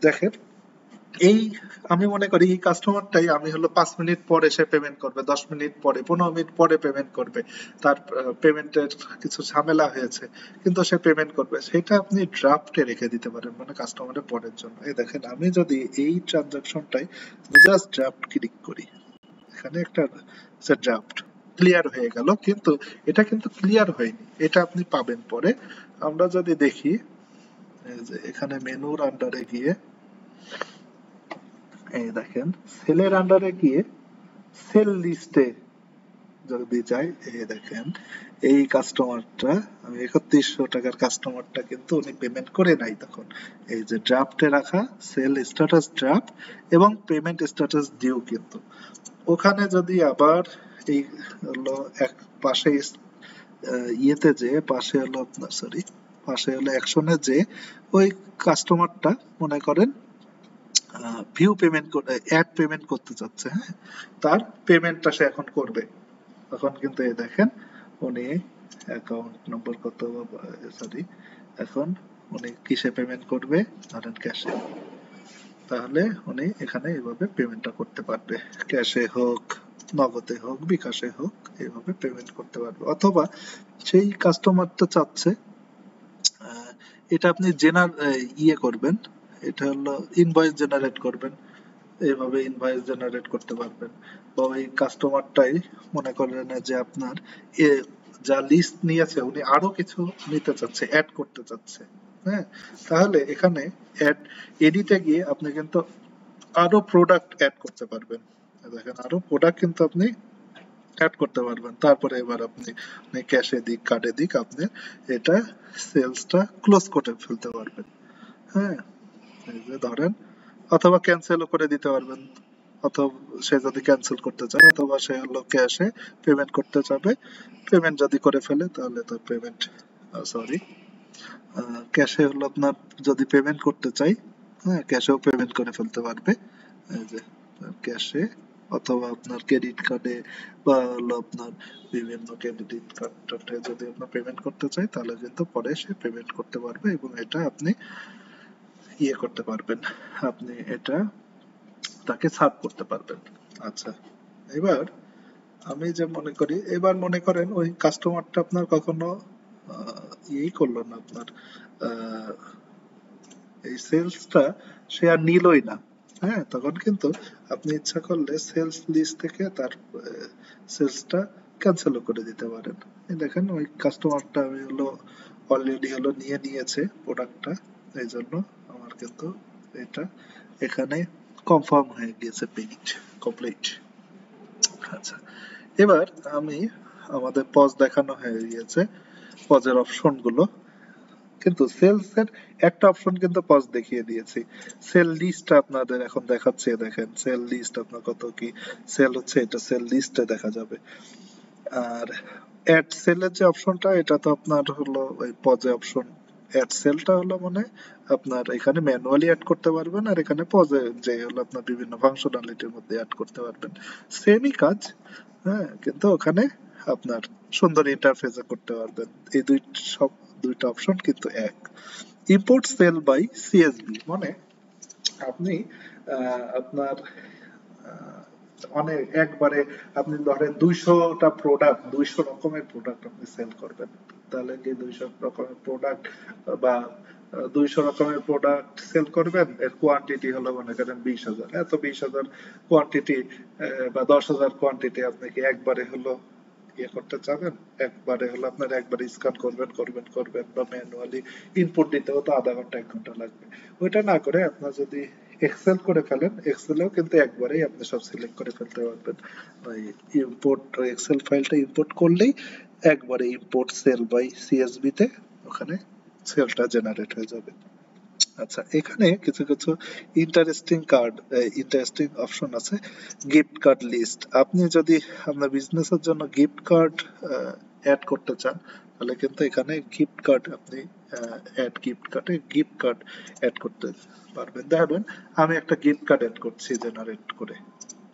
দেখেন এই আমি মনে করি এই কাস্টমারটাই আমি হলো 5 মিনিট পরে সে পেমেন্ট করবে, 10 মিনিট পরে, 15 মিনিট পরে পেমেন্ট করবে, তার পেমেন্টের কিছু ঝামেলা হয়েছে কিন্তু সে পেমেন্ট করবে, সেটা আপনি ড্রাফটে রেখে দিতে পারেন, মানে কাস্টমারের পরের জন্য। এই দেখেন আমি যদি এই ট্রানজাকশনটাই জাস্ট ড্রাফট ক্লিক করি, এখানে একটা ড্রাফট ক্লিয়ার হয়ে গেল, কিন্তু এটা কিন্তু ক্লিয়ার হয়নি, এটা আপনি পাবেন পরে। আমরা যদি দেখি এই যে এখানে মেনুর আন্ডারে গিয়ে এই দেখেন সেলের আন্ডারে গিয়ে সেল লিস্টে যদি যাই, এই দেখেন এই কাস্টমারটা আমি 3100 টাকার কাস্টমারটা কিন্তু উনি পেমেন্ট করে নাই তখন। এই যে ড্রাফটে রাখা সেল স্ট্যাটাস ড্রাফট এবং পেমেন্ট স্ট্যাটাস ডিউ কিন্তু ওখানে যদি আবার এই হলো এক পাশে ইয়েতে যে পাশে হলো আপনার সরি পাশে হলো অ্যাকশনে যে ওই কাস্টমারটা মনে করেন ভিউ পেমেন্ট অ্যাড পেমেন্ট করতে চাচ্ছে, হ্যাঁ, তার পেমেন্টটা সে এখন করবে। তখন কিন্তু এই দেখেন উনি অ্যাকাউন্ট নম্বর কত সরি এখন উনি কিসে পেমেন্ট করবে, ধরেন ক্যাশে, তাহলে উনি এখানে এইভাবে পেমেন্টটা করতে পারবে, ক্যাশে হোক নগদে হোক বিকাশে হোক এইভাবে পেমেন্ট করতে পারবে। অথবা সেই কাস্টমারটা চাচ্ছে এটা আপনি ইয়ে করবেন, এটা হলো ইনভয়েস জেনারেট করবেন, এইভাবে ইনভয়েস জেনারেট করতে পারবেন। বা ওই কাস্টমারটাই মনে করেন যে আপনার এ যা লিস্ট নিয়েছে উনি আরো কিছু নিতে চাচ্ছে, অ্যাড করতে চাচ্ছে, হ্যাঁ, তাহলে এখানে অ্যাড এডিটে গিয়ে আপনি কিন্তু আরো প্রোডাক্ট অ্যাড করতে পারবেন। দেখেন আরো প্রোডাক্ট কিন্তু আপনি অ্যাড করতে পারবেন। তারপরে এবার আপনি ক্যাশে দিক কার্ডে দিক আপনি এটা সেলসটা ক্লোজ করে ফেলতে পারবেন, হ্যাঁ, এই যে ধরেন অথবা ক্যান্সেলও করে দিতে পারবেন। অথবা সে যদি ক্যান্সেল করতে চায় অথবা সে হলো ক্যাশে পেমেন্ট করতে চাবে, পেমেন্ট যদি করে ফেলে তাহলে তার পেমেন্ট সরি ক্যাশে হলো আপনার যদি পেমেন্ট করতে চাই, হ্যাঁ, ক্যাশেও পেমেন্ট করে ফেলতে পারবে। এই যে ক্যাশে অথবা আপনার ক্রেডিট কার্ডে বা হলো আপনার বিভিন্ন ক্রেডিট কার্ডে যদি আপনার পেমেন্ট করতে চাই তাহলে কিন্তু পরে সে পেমেন্ট করতে পারবে এবং এটা আপনি ইয়ে করতে পারবেন, আপনি এটা তাকে সার্ভ করতে পারবেন। আচ্ছা, এবার আমি যে মনে করি এবার মনে করেন ওই কাস্টমারটা আপনার কখনো ইয়েই করলো না আপনার আহ, এই সেলসটা সে আর নিলই না, হ্যাঁ, তখন কিন্তু আপনি ইচ্ছা করলে সেলস লিস্ট থেকে তার সেলসটা ক্যান্সেলও করে দিতে পারেন। এই দেখেন ওই কাস্টমারটা আমি হলো অলরেডি হলো নিয়ে নিয়েছে প্রোডাক্টটা, এই জন্য আমার কিন্তু এটা এখানে কনফার্ম হয়ে গিয়েছে, পেমেন্ট কমপ্লিট। আচ্ছা, এবার আমি আমাদের পজ দেখানো হয়ে গিয়েছে, পজের অপশন গুলো কিন্তু সেলস এর একটা অপশন কিন্তু পজ দেখিয়ে দিয়েছি, সেল লিস্ট আপনাদের এখন দেখাচ্ছে, দেখেন সেল লিস্ট আপনার কত কি সেল হচ্ছে এটা সেল লিস্টে দেখা যাবে। আর অ্যাড সেলের যে অপশনটা এটা তো আপনার হলো ওই পজে অপশন, অ্যাড সেলটা হলো মানে আপনার এখানে ম্যানুয়ালি অ্যাড করতে পারবেন আর এখানে পজে যে হলো আপনার বিভিন্ন ফাংশনালিটির মধ্যে অ্যাড করতে পারবেন, সেমই কাজ, হ্যাঁ, কিন্তু ওখানে আপনার সুন্দর ইন্টারফেসে করতে পারবেন। এই সব দুইটা অপশন কিন্তু এক। ইম্পোর্ট সেল বাই সিএসবি মানে আপনি আপনার অনেক একবারে আপনি ধরেন 200টা প্রোডাক্ট 200 রকমের প্রোডাক্ট আপনি সেল করবেন, তাহলে কি 200 রকমের প্রোডাক্ট বা 200 রকমের প্রোডাক্ট সেল করবেন, এর কোয়ান্টিটি হলো মনে করেন 20,000, এত 20,000 কোয়ান্টিটি বা 10,000 কোয়ান্টিটি আপনি কি একবারে হলো ইয়ে করতে চাবেন, একবারে হলো আপনার একবারে স্ক্যান করবেন করবেন করবেন বা ম্যানুয়ালি ইনপুট দিতেও তো আধা ঘন্টা 1 ঘন্টা লাগবে। ওইটা না করে আপনার যদি এক্সেল করে ফেলেন, এক্সেলেও কিন্তু একবারেই আপনি সব সিলেক্ট করে ফেলতে পারবেন। ওই ইম্পোর্ট এক্সেল ফাইলটা ইম্পোর্ট করলেই একবারে ইম্পোর্ট সেল বাই সিএসবি তে ওখানে সেলটা জেনারেট হয়ে যাবে। আচ্ছা, এখানে কিছু কিছু ইন্টারেস্টিং অপশন আছে। গিফট কার্ড লিস্ট, আপনি যদি আপনার বিজনেসের জন্য গিফট কার্ড অ্যাড করতে চান তাহলে কিন্তু এখানে গিফট কার্ড আপনি গিফট কার্ড অ্যাড করতে পারবেন। দেখবেন আমি একটা গিফট কার্ড অ্যাড করছি জেনারেট করে,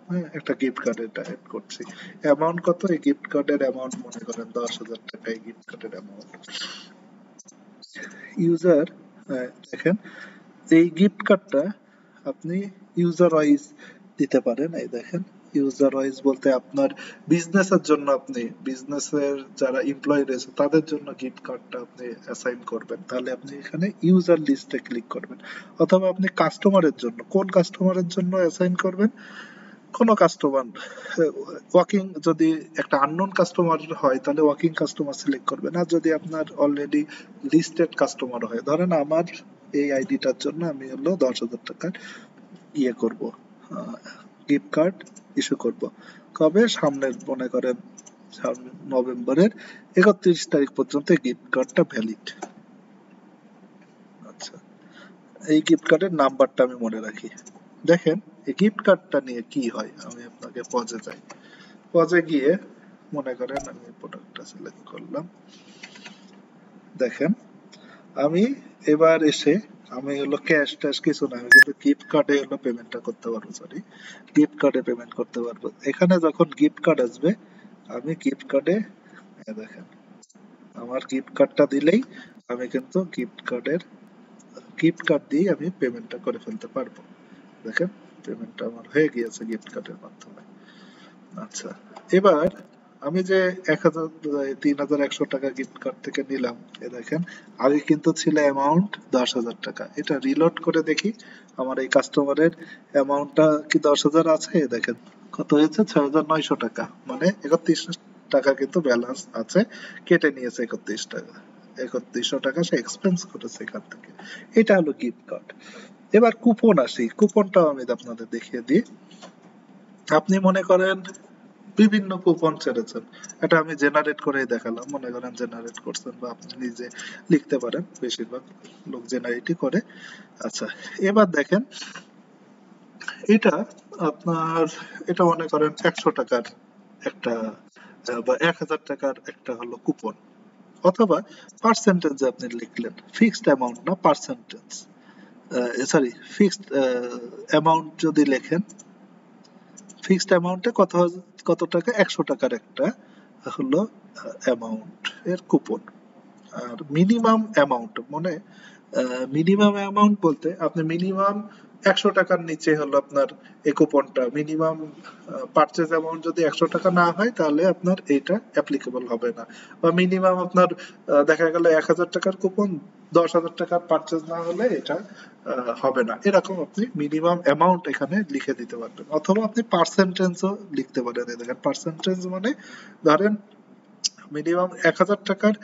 হ্যাঁ, একটা গিফট কার্ড এটা অ্যাড করছি। অ্যামাউন্ট কত, এই গিফট কার্ডের অ্যামাউন্ট মনে করেন 10,000 টাকা, এই গিফট কার্ডের অ্যামাউন্ট। ইউজার দেখেন এই গিফট কার্ডটা আপনি ইউজার ওয়াইজ দিতে পারেন। এই দেখেন ইউজার ওয়াইজ বলতে আপনার বিজনেসের জন্য আপনি বিজনেসের যারা এমপ্লয়ি রয়েছে তাদের জন্য গিফট কার্ডটা আপনি অ্যাসাইন করবেন, তাহলে আপনি এখানে ইউজার লিস্টে ক্লিক করবেন। অথবা আপনি কাস্টমারের জন্য কোন কাস্টমারের জন্য অ্যাসাইন করবেন, কোনো কাস্টমার ওয়াকিং যদি একটা আননোন কাস্টমার হয় তাহলে ওয়াকিং কাস্টমার সিলেক্ট করবেন। আর যদি আপনার অলরেডি লিস্টেড কাস্টমার হয়, ধরেন আমার এই আইডিটার জন্য আমি হলো 10,000 টাকার ইয়ে করব, গিফট কার্ড ইস্যু করব, কবে সামনের মনে করেন নভেম্বরের 31 তারিখ পর্যন্ত গিফট কার্ডটা ভ্যালিড। আচ্ছা, এই গিফট কার্ডের নাম্বারটা আমি মনে রাখি। দেখেন এই গিফট কার্ডটা নিয়ে কি হয়, আমি আপনাকে পজে যাই। পজে গিয়ে মনে করেন আমি প্রোডাক্টটা সিলেক্ট করলাম। দেখেন আমি এবার এসে আমি হলো ক্যাশ ট্যাশ কিছু না, আমি কিন্তু গিফট কার্ডে হলো পেমেন্টটা করতে পারবো, সরি গিফট কার্ডে পেমেন্ট করতে পারবো। এখানে যখন গিফট কার্ড আসবে আমি গিফট কার্ডে দেখেন আমার গিফট কার্ডটা দিলেই আমি কিন্তু গিফট কার্ড দিয়ে আমি পেমেন্টটা করে ফেলতে পারবো। দেখেন পেমেন্টটা আমার হয়ে গিয়েছে গিফট কার্ডের মাধ্যমে। আচ্ছা, এবার আমি যে 3100 টাকা গিফট কার্ড থেকে নিলাম, এ দেখেন আগে কিন্তু ছিল অ্যামাউন্ট 10,000 টাকা। এটা রিলোড করে দেখি আমার এই কাস্টমারের অ্যামাউন্টটা কি 10,000 আছে। দেখেন কত হয়েছে, 6,900 টাকা, মানে 31 টাকা কিন্তু ব্যালেন্স আছে, কেটে নিয়েছে 31 টাকা। 3100 টাকা সে এক্সপেন্স করেছে এখান থেকে। এটা হলো গিফট কার্ড। এবার কুপন আসি, কুপনটাও আমি আপনাদের দেখিয়ে দিই। আপনি মনে করেন বিভিন্ন কুপন ছেড়েছেন, এটা আমি জেনারেট করেই দেখালাম, মনে করেন জেনারেট করছেন বা আপনি নিজে লিখতে পারেন, বেশিরভাগ লোক জেনারেটই করে। আচ্ছা, এবার দেখেন এটা আপনার, এটা মনে করেন 100 টাকার একটা বা 1,000 টাকার একটা হলো কুপন, অথবা পার্সেন্টেজ আপনি লিখলেন, ফিক্সড অ্যামাউন্ট না পার্সেন্টেজ, সরি ফিক্সড অ্যামাউন্ট যদি লেখেন, ফিক্সড অ্যামাউন্টে কত টাকা, 100 টাকার একটা হলো অ্যামাউন্ট এর কুপন। আর মিনিমাম অ্যামাউন্ট মানে মিনিমাম অ্যামাউন্ট বলতে আপনি মিনিমাম 100 টাকার নিচে হলো আপনার এই কুপনটা, মিনিমাম পারচেজ অ্যামাউন্ট যদি 100 টাকা না হয় তাহলে আপনার এইটা অ্যাপ্লিকেবল হবে না। বা মিনিমাম আপনার দেখা গেল 1,000 টাকার কুপন, 10,000 টাকার পারচেজ না হলে এটা হবে না। এরকম আপনি মিনিমাম অ্যামাউন্ট এখানে লিখে দিতে পারবেন, অথবা আপনি পার্সেন্টেজও লিখতে পারেন। দেখেন পার্সেন্টেজ মানে ধরেন মিনিমাম 1,000 টাকার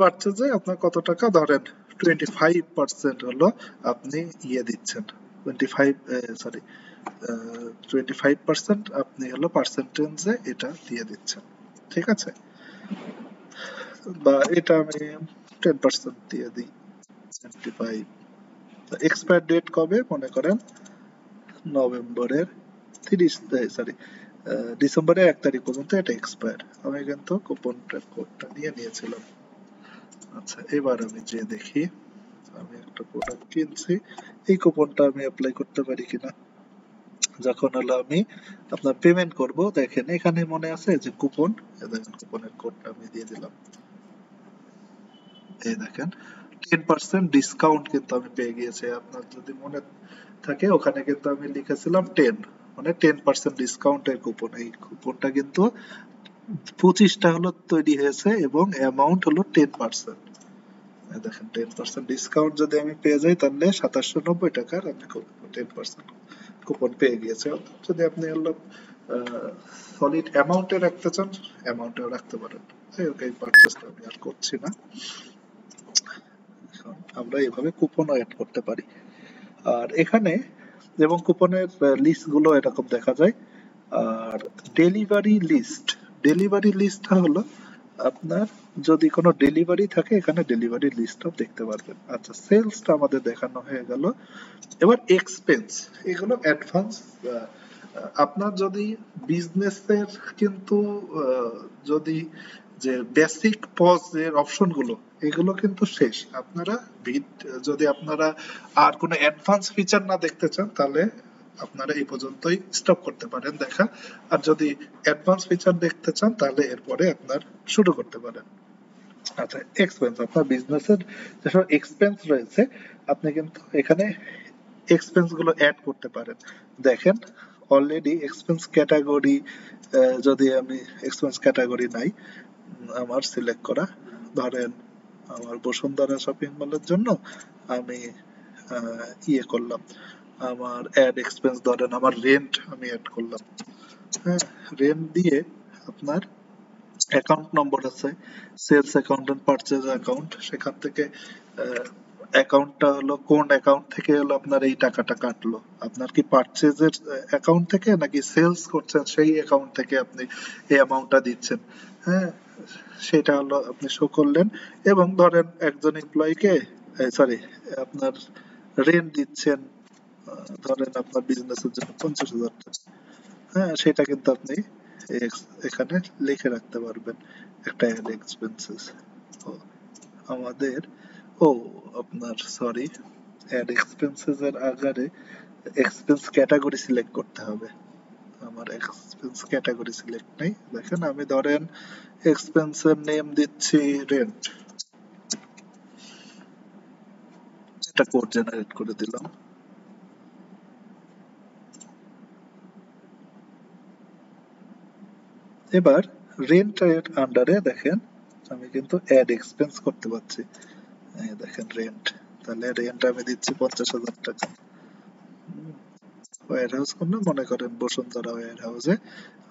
পারচেজে আপনার কত টাকা, ধরেন 25% হলো আপনি ইয়ে দিচ্ছেন, 25% আপনি হলো পার্সেন্টেজে এটা দিয়ে দিচ্ছেন, ঠিক আছে। বা এটা আমি 10% দিয়ে দিই, 25। এক্সপায়ার ডেট কবে, মনে করেন নভেম্বরের 30, সরি ডিসেম্বরের 1 তারিখ পর্যন্ত এটা এক্সপায়ার। আমি কিন্তু কুপনটা কোডটা নিয়ে নিয়েছিলাম। আচ্ছা, এবার আমি যে দেখি আমি একটা প্রোডাক্ট কিনছি, এই কুপনটা আমি অ্যাপ্লাই করতে পারি কিনা। যখন হলো আমি আপনার পেমেন্ট করব, দেখেন এখানে মনে আছে যে কুপন, দেখেন কুপনের কোডটা আমি দিয়ে দিলাম। এই দেখেন 10% ডিসকাউন্ট কিন্তু আমি পেয়ে গিয়েছি। আপনার যদি মনে থাকে ওখানে কিন্তু আমি লিখেছিলাম 10, মানে 10% ডিসকাউন্টের কুপন। এই কুপনটা কিন্তু 25টা হলো তৈরি হয়েছে এবং অ্যামাউন্ট হলো 10%। দেখেন 10% ডিসকাউন্ট যদি আমি পেয়ে যাই তাহলে 2790 টাকার আমি 10% কুপন পেয়ে গিয়েছি। যদি আপনি হলো সলিড অ্যামাউন্টে রাখতে চান, অ্যামাউন্টেও রাখতে পারেন। এই পারচেজটা আমি আর করছি না। আমরা এভাবে কুপনও অ্যাড করতে পারি। আর এখানে এবং কুপনের লিস্ট গুলো এরকম দেখা যায়। আর ডেলিভারি লিস্টটা হলো আপনার যদি কোনো ডেলিভারি থাকে এখানে ডেলিভারি লিস্টও দেখতে পারবেন। আচ্ছা, সেলসটা আমাদের দেখানো হয়ে গেল। এবার এক্সপেন্স, এগুলো অ্যাডভান্স। আপনার যদি বিজনেসের কিন্তু যদি যে বেসিক পজ এর অপশন গুলো এগুলো কিন্তু শেষ। আপনারা যদি আপনারা আর কোনো অ্যাডভান্স ফিচার না দেখতে চান তাহলে আপনারা এই পর্যন্তই স্টপ করতে পারেন দেখা। আর যদি অ্যাডভান্স ফিচার দেখতে চান তাহলে এরপরে আপনার শুরু করতে পারেন। আচ্ছা, এক্সপেন্স, আপনার বিজনেসের যেসব এক্সপেন্স রয়েছে আপনি কিন্তু এখানে এক্সপেন্স গুলো অ্যাড করতে পারেন। দেখেন অলরেডি এক্সপেন্স ক্যাটাগরি, যদি আমি এক্সপেন্স ক্যাটাগরি নাই আমার সিলেক্ট করা, ধরেন আমার বসুন্ধরা শপিং মলের জন্য আমি ইয়ে করলাম, আমার অ্যাড এক্সপেন্স ধরেন আমার রেন্ট আমি অ্যাড করলাম। হ্যাঁ, রেন্ট দিয়ে আপনার অ্যাকাউন্ট নম্বর আছে, sales account and purchase account, সেখান থেকে অ্যাকাউন্টটা হলো কোন অ্যাকাউন্ট থেকে হলো আপনার এই টাকাটা কাটলো, আপনার কি পারচেজের অ্যাকাউন্ট থেকে নাকি সেলস করছেন সেই অ্যাকাউন্ট থেকে আপনি এই অ্যামাউন্টটা দিচ্ছেন। হ্যাঁ, সেটা হলো আপনি শো করলেন। এবং ধরেন একজন এমপ্লয়িকে, সরি, আপনার রেন্ট দিচ্ছেন, ধরেন আপনার বিজনেসের জন্য 50,000 টাকা। হ্যাঁ, সেটা কিন্তু আপনি এখানে লিখে রাখতে পারবেন একটা অ্যাড এক্সপেন্সেস। আমাদের, ও আপনার সরি, অ্যাড এক্সপেন্সেস এর আগারে এক্সপেন্স ক্যাটাগরি সিলেক্ট করতে হবে। আমার এক্সপেন্স ক্যাটাগরি সিলেক্ট নেই। দেখেন আমি ধরেন এক্সপেন্সের নেম দিচ্ছি রেন্ট, একটা কোড জেনারেট করে দিলাম। এবার রেন্ট এর আন্ডারে দেখেন আমি কিন্তু অ্যাড এক্সপেন্স করতে পারছি। দেখেন রেন্ট, তাহলে রেন্ট আমি দিচ্ছি 50,000 টাকা। ওয়্যার হাউস করলে মনে করেন বসুন্ধরা ওয়্যার হাউসে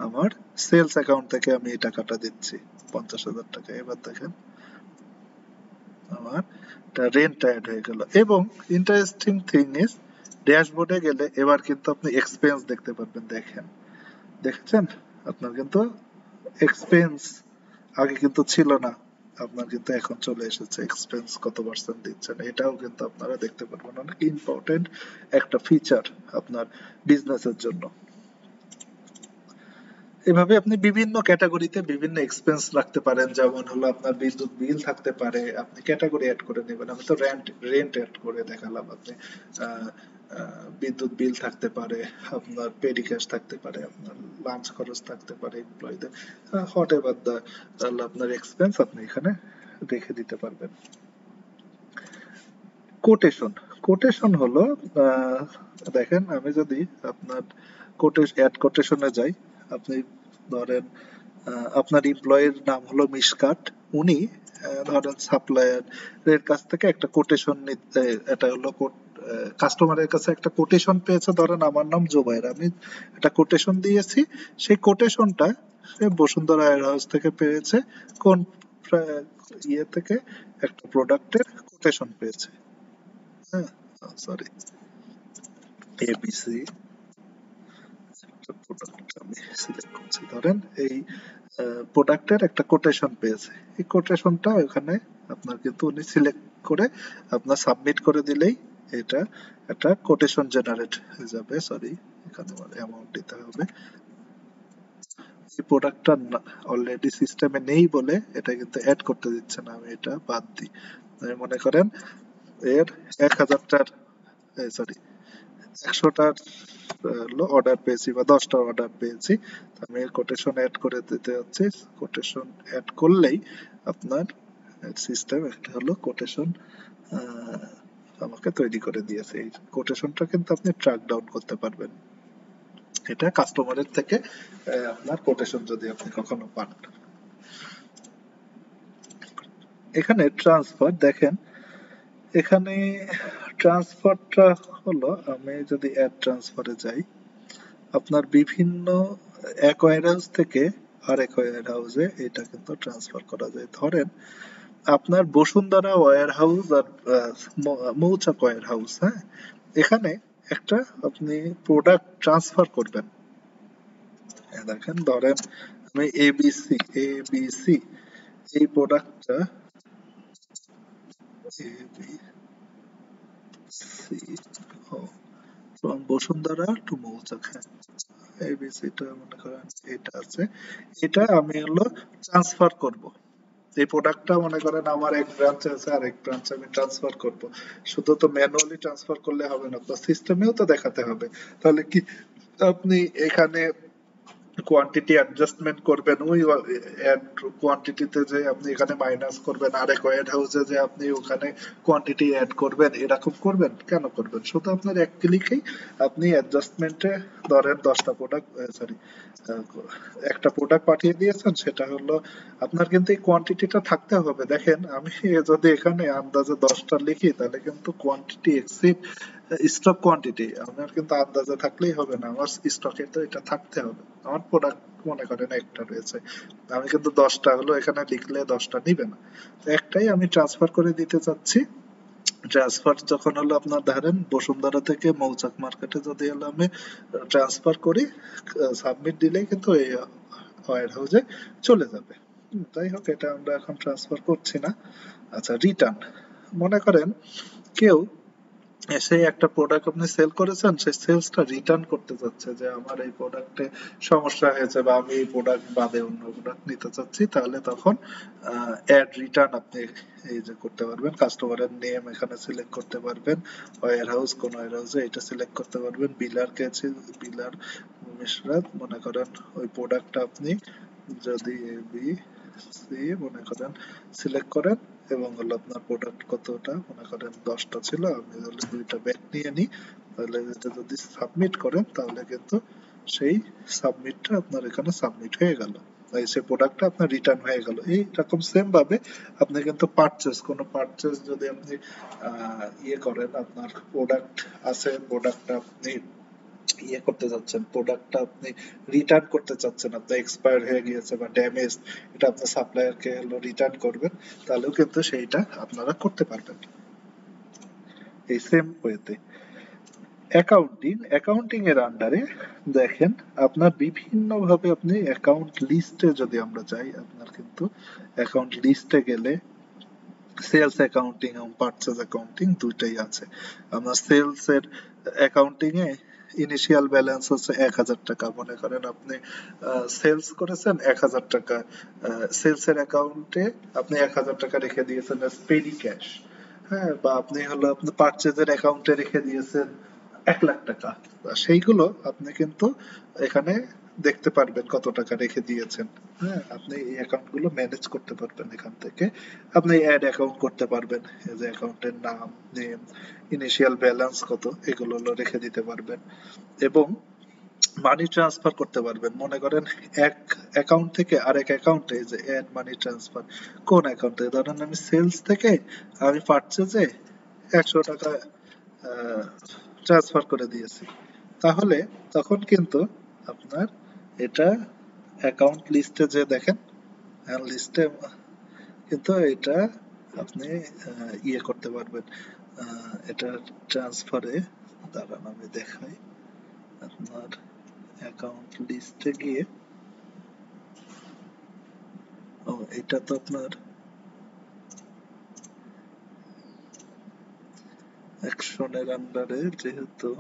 আমার সেলস অ্যাকাউন্ট থেকে আমি এই টাকাটা দিচ্ছি 50,000 টাকা। এবার দেখেন আমার রেন্ট অ্যাড হয়ে গেল। এবং ইন্টারেস্টিং থিং ইজ, ড্যাশবোর্ডে গেলে এবার কিন্তু আপনি এক্সপেন্স দেখতে পারবেন। দেখেন, দেখছেন আপনার কিন্তু এক্সপেন্স আগে কিন্তু ছিল না, আপনার কিন্তু এখন চলে এসেছে এক্সপেন্স কত পার্সেন্ট দিচ্ছেন, এটাও কিন্তু আপনারা দেখতে পারবেন। অনেক ইম্পর্টেন্ট একটা ফিচার আপনার বিজনেসের জন্য। এভাবে আপনি বিভিন্ন ক্যাটাগরিতে বিভিন্ন এক্সপেন্স রাখতে পারেন। যেমন হলো আপনার বিদ্যুৎ বিল থাকতে পারে, আপনি ক্যাটাগরি অ্যাড করে নেবেন। আমি তো রেন্ট রেন্ট অ্যাড করে দেখালাম। আপনি আহ, বিদ্যুৎ বিল থাকতে পারে, আপনার পেডি ক্যাশ থাকতে পারে, আপনার লাঞ্চ খরচ থাকতে পারে এমপ্লয়ীদের, হোয়াট এভার দা আপনার এক্সপেন্স আপনি এখানে রেখে দিতে পারবেন। কোটেশন, কোটেশন হলো দেখেন আমি যদি আপনার অ্যাড কোটেশনে যাই, আপনি ধরেন আপনার এমপ্লয়ের নাম হলো মিশকাট, উনি ধরেন সাপ্লায়ার এর কাছ থেকে একটা কোটেশন নিতে, এটা হলো কাস্টমারের কাছে একটা কোটেশন পেয়েছে, ধরেন আমার নাম জোবাইর, আমি একটা কোটেশন দিয়েছি। সেই কোটেশনটা সে বসুন্ধরা ওয়্যার হাউস থেকে পেয়েছে, কোন ইয়ে থেকে, একটা প্রোডাক্টের কোটেশন পেয়েছে। হ্যাঁ, সরি, এবিসি প্রোডাক্ট আমি সিলেক্ট করছি। ধরেন এই প্রোডাক্টের একটা কোটেশন পেয়েছে, এই কোটেশনটা ওখানে আপনার কিন্তু উনি সিলেক্ট করে আপনার সাবমিট করে দিলেই এটা একটা কোটেশন জেনারেট হয়ে যাবে। সরি, এখানে আমার অ্যামাউন্ট দিতে হবে। এই প্রোডাক্টটা অলরেডি সিস্টেমে নেই বলে এটা কিন্তু অ্যাড করতে দিচ্ছে না, আমি এটা বাদ দিই। মনে করেন এর 1,000টার, সরি, 100টার অর্ডার পেয়েছি বা 10টার অর্ডার পেয়েছি, আমি কোটেশন অ্যাড করে দিতে যাচ্ছি। কোটেশন অ্যাড করলেই আপনার সিস্টেম একটা হলো কোটেশন আমাকে তৈরি করে দিয়েছে। এই কোটেশনটা কিন্তু আপনি ট্র্যাক ডাউন করতে পারবেন, এটা কাস্টমারের থেকে আপনার কোটেশন যদি আপনি কখনো পান। এখানে ট্রান্সফার দেখেন, এখানে ট্রান্সফারটা হলো, আমি যদি অ্যাড ট্রান্সফারে যাই, আপনার বিভিন্ন এক ওয়্যার হাউস থেকে আরেক ওয়্যার হাউসে এটা কিন্তু ট্রান্সফার করা যায়। ধরেন আপনার বসুন্ধরা ওয়্যার হাউস আর মৌচাক ওয়্যার হাউস, হ্যাঁ, এখানে একটা আপনি প্রোডাক্ট ট্রান্সফার করবেন। দেখেন ধরেন আমি এবিসি এবিসি এই প্রোডাক্টটা এবিসি ফ্রম বসুন্ধরা টু মৌচাক, হ্যাঁ, এবিসিটা মনে করেন এটা আছে, এটা আমি হলো ট্রান্সফার করব। এই প্রোডাক্টটা মনে করেন আমার এক ব্রাঞ্চে আছে, আরেক ব্রাঞ্চে আমি ট্রান্সফার করব। শুধু তো ম্যানুয়ালি ট্রান্সফার করলে হবে না, তো সিস্টেমেও তো দেখাতে হবে। তাহলে কি আপনি এখানে কোয়ান্টিটি অ্যাডজাস্টমেন্ট করবেন, ওই কোয়ান্টিটিতে যে আপনি এখানে মাইনাস করবেন, আরেক ওয়্যার হাউসে যে আপনি ওখানে কোয়ান্টিটি অ্যাড করবেন, এরকম করবেন কেন করবেন? শুধু আপনার এক ক্লিকেই আপনি অ্যাডজাস্টমেন্টে ধরেন 10টা প্রোডাক্ট, সরি, একটা প্রোডাক্ট পাঠিয়ে দিয়েছেন, সেটা হলো আপনার কিন্তু এই কোয়ান্টিটিটা থাকতে হবে। দেখেন আমি যদি এখানে আন্দাজে 10টা লিখি, তাহলে কিন্তু কোয়ান্টিটি এক্সিড স্টক কোয়ান্টিটি আমার কিন্তু আন্দাজে থাকলেই হবে না, আমার স্টকে তো এটা থাকতে হবে। আমার প্রোডাক্ট মনে করেন একটা রয়েছে, আমি কিন্তু 10টা হলো এখানে লিখলে 10টা নিবে না, তো একটাই আমি ট্রান্সফার করে দিতে চাচ্ছি। ট্রান্সফার যখন হলো আপনার ধরেন বসুন্ধরা থেকে মৌচাক মার্কেটে যদি হলো আমি ট্রান্সফার করি, সাবমিট দিলেই কিন্তু এই ওয়্যার হাউসে চলে যাবে। যাই হোক, এটা আমরা এখন ট্রান্সফার করছি না। আচ্ছা, রিটার্ন। মনে করেন কেউ এসে একটা প্রোডাক্ট আপনি সেল করেছেন, সেই সেলসটা রিটার্ন করতে চাচ্ছে যে আমার এই প্রোডাক্টে সমস্যা হয়েছে বা আমি এই প্রোডাক্ট বাদে অন্য প্রোডাক্ট নিতে চাচ্ছি, তাহলে তখন অ্যাড রিটার্ন আপনি এই যে করতে পারবেন। কাস্টমারের নেম এখানে সিলেক্ট করতে পারবেন, ওয়্যার হাউস কোন ওয়্যার হাউসে এটা সিলেক্ট করতে পারবেন, বিলার কে আছে, বিলার মিশরাত, মনে করেন ওই প্রোডাক্টটা আপনি যদি বি সি মনে করেন সিলেক্ট করেন এবং হলো আপনার প্রোডাক্ট কতটা, মনে করেন 10টা ছিল, আমি হলে 2টা ব্যাগ নিয়ে নিই, তাহলে এটা যদি সাবমিট করেন তাহলে কিন্তু সেই সাবমিটটা আপনার এখানে সাবমিট হয়ে গেল, সেই প্রোডাক্টটা আপনার রিটার্ন হয়ে গেল। এইরকম সেম ভাবে আপনি কিন্তু কোনো পারচেজ যদি আপনি ইয়ে করেন, আপনার প্রোডাক্ট আছে, প্রোডাক্টটা আপনি ইয়ে করতে চাচ্ছেন, প্রোডাক্টটা আপনি রিটার্ন করতে চাচ্ছেন, আপনার এক্সপায়ার হয়ে গিয়েছে বা ড্যামেজ, এটা আপনার সাপ্লায়ারকে হলো রিটার্ন করবেন, তাহলেও কিন্তু সেইটা আপনারা করতে পারবেন এই সেম ওয়েতে। অ্যাকাউন্টিং এর আন্ডারে দেখেন আপনার বিভিন্ন ভাবে আপনি অ্যাকাউন্ট লিস্টে যদি আমরা যাই, আপনার কিন্তু অ্যাকাউন্ট লিস্টে গেলে সেলস অ্যাকাউন্টিং এবং পারচেজ অ্যাকাউন্টিং দুইটাই আছে। আমরা সেলস এর অ্যাকাউন্টিং এ ইনিশিয়াল ব্যালেন্স হচ্ছে 1,000 টাকা। মনে করেন আপনি সেলস করেছেন 1,000 টাকা, সেলস এর অ্যাকাউন্টে আপনি 1,000 টাকা রেখে দিয়েছেন পেডি ক্যাশ, হ্যাঁ, বা আপনি হলো আপনি পারচেজের অ্যাকাউন্টে রেখে দিয়েছেন 1,00,000 টাকা। সেইগুলো আপনি কিন্তু এখানে দেখতে পারবেন কত টাকা রেখে দিয়েছেন। হ্যাঁ, আপনি এই অ্যাকাউন্ট গুলো ম্যানেজ করতে পারবেন এখান থেকে। আপনি অ্যাড অ্যাকাউন্ট করতে পারবেন, এই যে অ্যাকাউন্টের নাম, নেম, ইনিশিয়াল ব্যালেন্স কত, এগুলো হলো রেখে দিতে পারবেন এবং মানি ট্রান্সফার করতে পারবেন। মনে করেন এক অ্যাকাউন্ট থেকে আরেক অ্যাকাউন্টে, যে অ্যাড মানি ট্রান্সফার, কোন অ্যাকাউন্টে, ধরেন আমি সেলস থেকে আমি পারচেজে 100 টাকা ট্রান্সফার করে দিয়েছি, তাহলে তখন কিন্তু আপনার এটা অ্যাকাউন্ট লিস্টে যে দেখেন, লিস্টে কিন্তু এটা আপনি ইয়ে করতে পারবেন, এটা ট্রান্সফারে, দাঁড়ান আমি দেখাই, আপনার অ্যাকাউন্ট লিস্টে গিয়ে, ও এটা তো আপনার অ্যাকশনের আন্ডারে, যেহেতু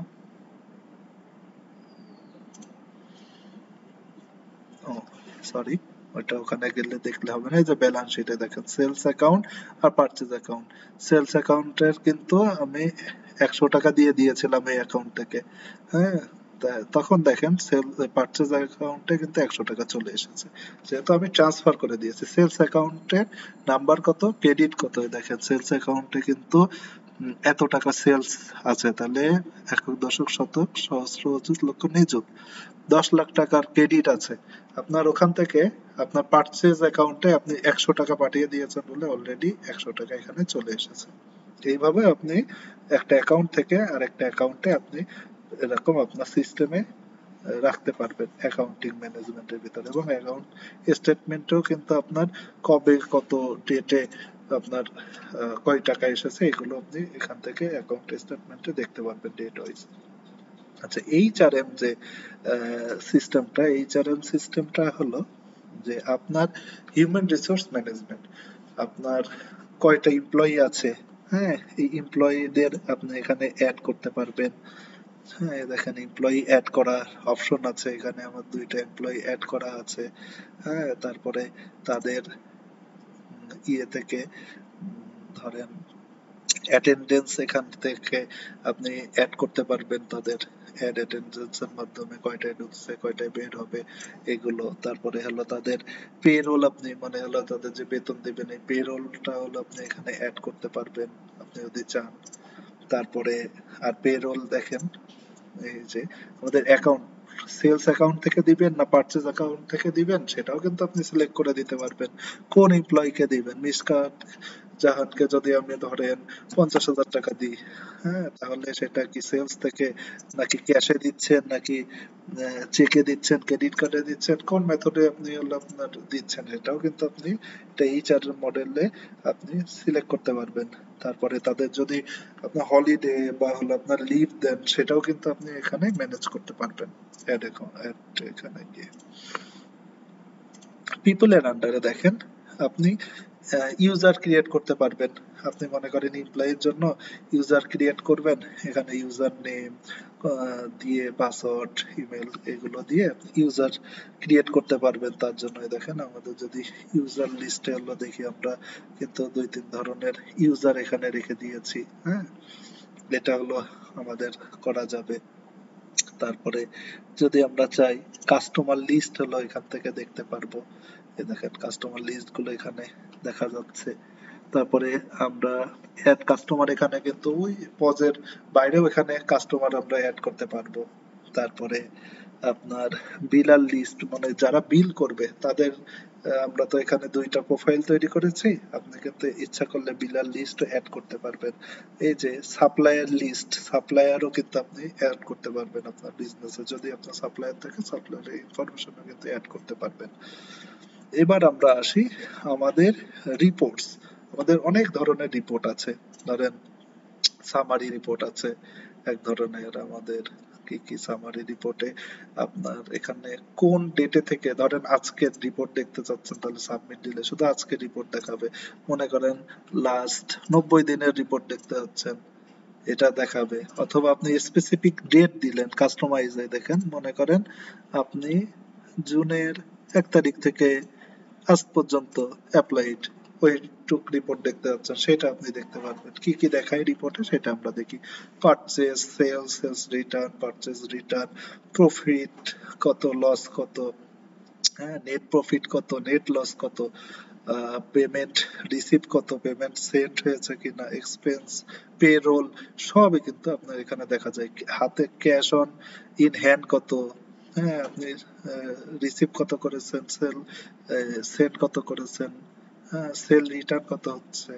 ও সরি, ওটা ওখানে গেলে দেখলে হবে না। এই যে ব্যালেন্স শিটে দেখেন সেলস অ্যাকাউন্ট আর পারচেজ অ্যাকাউন্ট, সেলস অ্যাকাউন্টের কিন্তু আমি 100 টাকা দিয়ে দিয়েছিলাম এই অ্যাকাউন্ট থেকে, হ্যাঁ, তখন দেখেন সেল পারচেজ অ্যাকাউন্টে কিন্তু 100 টাকা চলে এসেছে, যেহেতু আমি ট্রান্সফার করে দিয়েছি। সেলস অ্যাকাউন্টের নাম্বার কত, ক্রেডিট কত, দেখেন সেলস অ্যাকাউন্টে কিন্তু এত টাকা সেলস আছে, তাহলে একক দশক শতক সহস্র অযুত লক্ষ নিযুত 10 লাখ টাকার ক্রেডিট আছে আপনার ওখান থেকে, আপনার পারচেজ অ্যাকাউন্টে আপনি 100 টাকা পাঠিয়ে দিয়েছেন বলে অলরেডি 100 টাকা এখানে চলে এসেছে। এইভাবে আপনি একটা অ্যাকাউন্ট থেকে আরেকটা অ্যাকাউন্টে আপনি এরকম আপনার সিস্টেমে রাখতে পারবেন অ্যাকাউন্টিং ম্যানেজমেন্টের ভিতরে, এবং অ্যাকাউন্ট স্টেটমেন্টেও কিন্তু আপনার কবে কত ডেটে আপনার কয় টাকা এসেছে এগুলো আপনি এখান থেকে অ্যাকাউন্ট স্টেটমেন্টে দেখতে পারবেন ডেট ওয়াইজ। আচ্ছা, এইচআরএম যে সিস্টেমটা, এইচআরএম সিস্টেমটা হলো যে আপনার হিউম্যান রিসোর্স ম্যানেজমেন্ট, আপনার কয়টা এমপ্লয়ি আছে, হ্যাঁ, এই এমপ্লয়িদের আপনি এখানে অ্যাড করতে পারবেন। হ্যাঁ, দেখেন এমপ্লয়ি অ্যাড করার অপশন আছে, এখানে আমার 2টা এমপ্লয়ি অ্যাড করা আছে। হ্যাঁ, তারপরে তাদের ইয়ে থেকে ধরেন অ্যাটেন্ডেন্স এখান থেকে আপনি অ্যাড করতে পারবেন, তাদের অ্যাড অ্যাটেন্ডেন্স এর মাধ্যমে কয়টায় ঢুকছে কয়টায় বের হবে এগুলো। তারপরে হলো তাদের পে রোল, আপনি মানে হলো তাদের যে বেতন দিবেন এই পে রোলটা হলো আপনি এখানে অ্যাড করতে পারবেন আপনি যদি চান। তারপরে আর পে রোল দেখেন, এই যে আমাদের অ্যাকাউন্ট, সেলস অ্যাকাউন্ট থেকে দিবেন না পারচেজ অ্যাকাউন্ট থেকে দিবেন সেটাও কিন্তু আপনি সিলেক্ট করে দিতে পারবেন। কোন এমপ্লয়িকে দিবেন, মিসকাত জাহানকে যদি আমি ধরেন 50,000 টাকা দিই, হ্যাঁ, তাহলে সেটা কি সেলস থেকে নাকি ক্যাশে দিচ্ছেন নাকি চেকে দিচ্ছেন, ক্রেডিট কার্ডে দিচ্ছেন, কোন মেথডে আপনি হলো আপনার দিচ্ছেন সেটাও কিন্তু আপনি এটা এইচআর মডেলে আপনি সিলেক্ট করতে পারবেন। তারপরে তাদের যদি আপনার হলিডে বা হলো আপনার লিভ দেন সেটাও কিন্তু আপনি এখানে ম্যানেজ করতে পারবেন অ্যাড এখানে গিয়ে। পিপলের আন্ডারে দেখেন আপনি ইউজার ক্রিয়েট করতে পারবেন। আপনি মনে করেন এমপ্লয়ির জন্য ইউজার ক্রিয়েট করবেন, এখানে ইউজার নেম দিয়ে পাসওয়ার্ড ইমেল এগুলো দিয়ে ইউজার ক্রিয়েট করতে পারবেন। তার জন্য দেখেন আমাদের যদি ইউজার লিস্টে হলো দেখি আমরা কিন্তু 2-3 ধরনের ইউজার এখানে রেখে দিয়েছি। হ্যাঁ, এটা হলো আমাদের করা যাবে। তারপরে যদি আমরা চাই কাস্টমার লিস্ট হলো এখান থেকে দেখতে পারবো। এই দেখেন কাস্টমার লিস্ট গুলো এখানে দেখা যাচ্ছে। তারপরে আমরা অ্যাড কাস্টমার এখানে কিন্তু ওই পজের বাইরেও এখানে কাস্টমার আমরা অ্যাড করতে পারবো। তারপরে আপনার বিলার লিস্ট মানে যারা বিল করবে তাদের আমরা তো এখানে 2টা প্রোফাইল তৈরি করেছি, আপনি কিন্তু ইচ্ছা করলে বিলার লিস্ট অ্যাড করতে পারবেন। এই যে সাপ্লায়ার লিস্ট, সাপ্লায়ারও কিন্তু আপনি অ্যাড করতে পারবেন আপনার বিজনেসে, যদি আপনার সাপ্লায়ার থাকে সাপ্লায়ারের ইনফরমেশনও কিন্তু অ্যাড করতে পারবেন। এবার আমরা আসি আমাদের রিপোর্টস। আমাদের অনেক ধরনের রিপোর্ট আছে, ধরেন সামারি রিপোর্ট আছে এক ধরনের। আমাদের কি কি সামারি রিপোর্টে আপনার এখানে কোন ডেটে থেকে, ধরেন আজকের রিপোর্ট দেখতে চাচ্ছেন তাহলে সাবমিট দিলে শুধু আজকের রিপোর্ট দেখাবে। মনে করেন লাস্ট 90 দিনের রিপোর্ট দেখতে যাচ্ছেন, এটা দেখাবে। অথবা আপনি স্পেসিফিক ডেট দিলেন কাস্টমাইজে, দেখেন মনে করেন আপনি জুনের 1 তারিখ থেকে আজ পর্যন্ত অ্যাপ্লাইড ওইটুক রিপোর্ট দেখতে যাচ্ছেন, সেটা আপনি দেখতে পারবেন। কি কি দেখায় রিপোর্টে সেটা আমরা দেখি। Purchase, sales, sales return, purchase return, profit কত, লস কত, হ্যাঁ, নেট প্রফিট কত, নেট লস কত, পেমেন্ট রিসিভ কত, পেমেন্ট সেন্ড হয়েছে কিনা, এক্সপেন্স, পেরোল, সবই কিন্তু আপনার এখানে দেখা যায়। হাতে ক্যাশ অন ইন হ্যান্ড কত, হ্যাঁ, আপনি রিসিভ কত করেছেন, সেন্ড কত করেছেন, হ্যাঁ, সেল রিটার্ন কত হচ্ছে,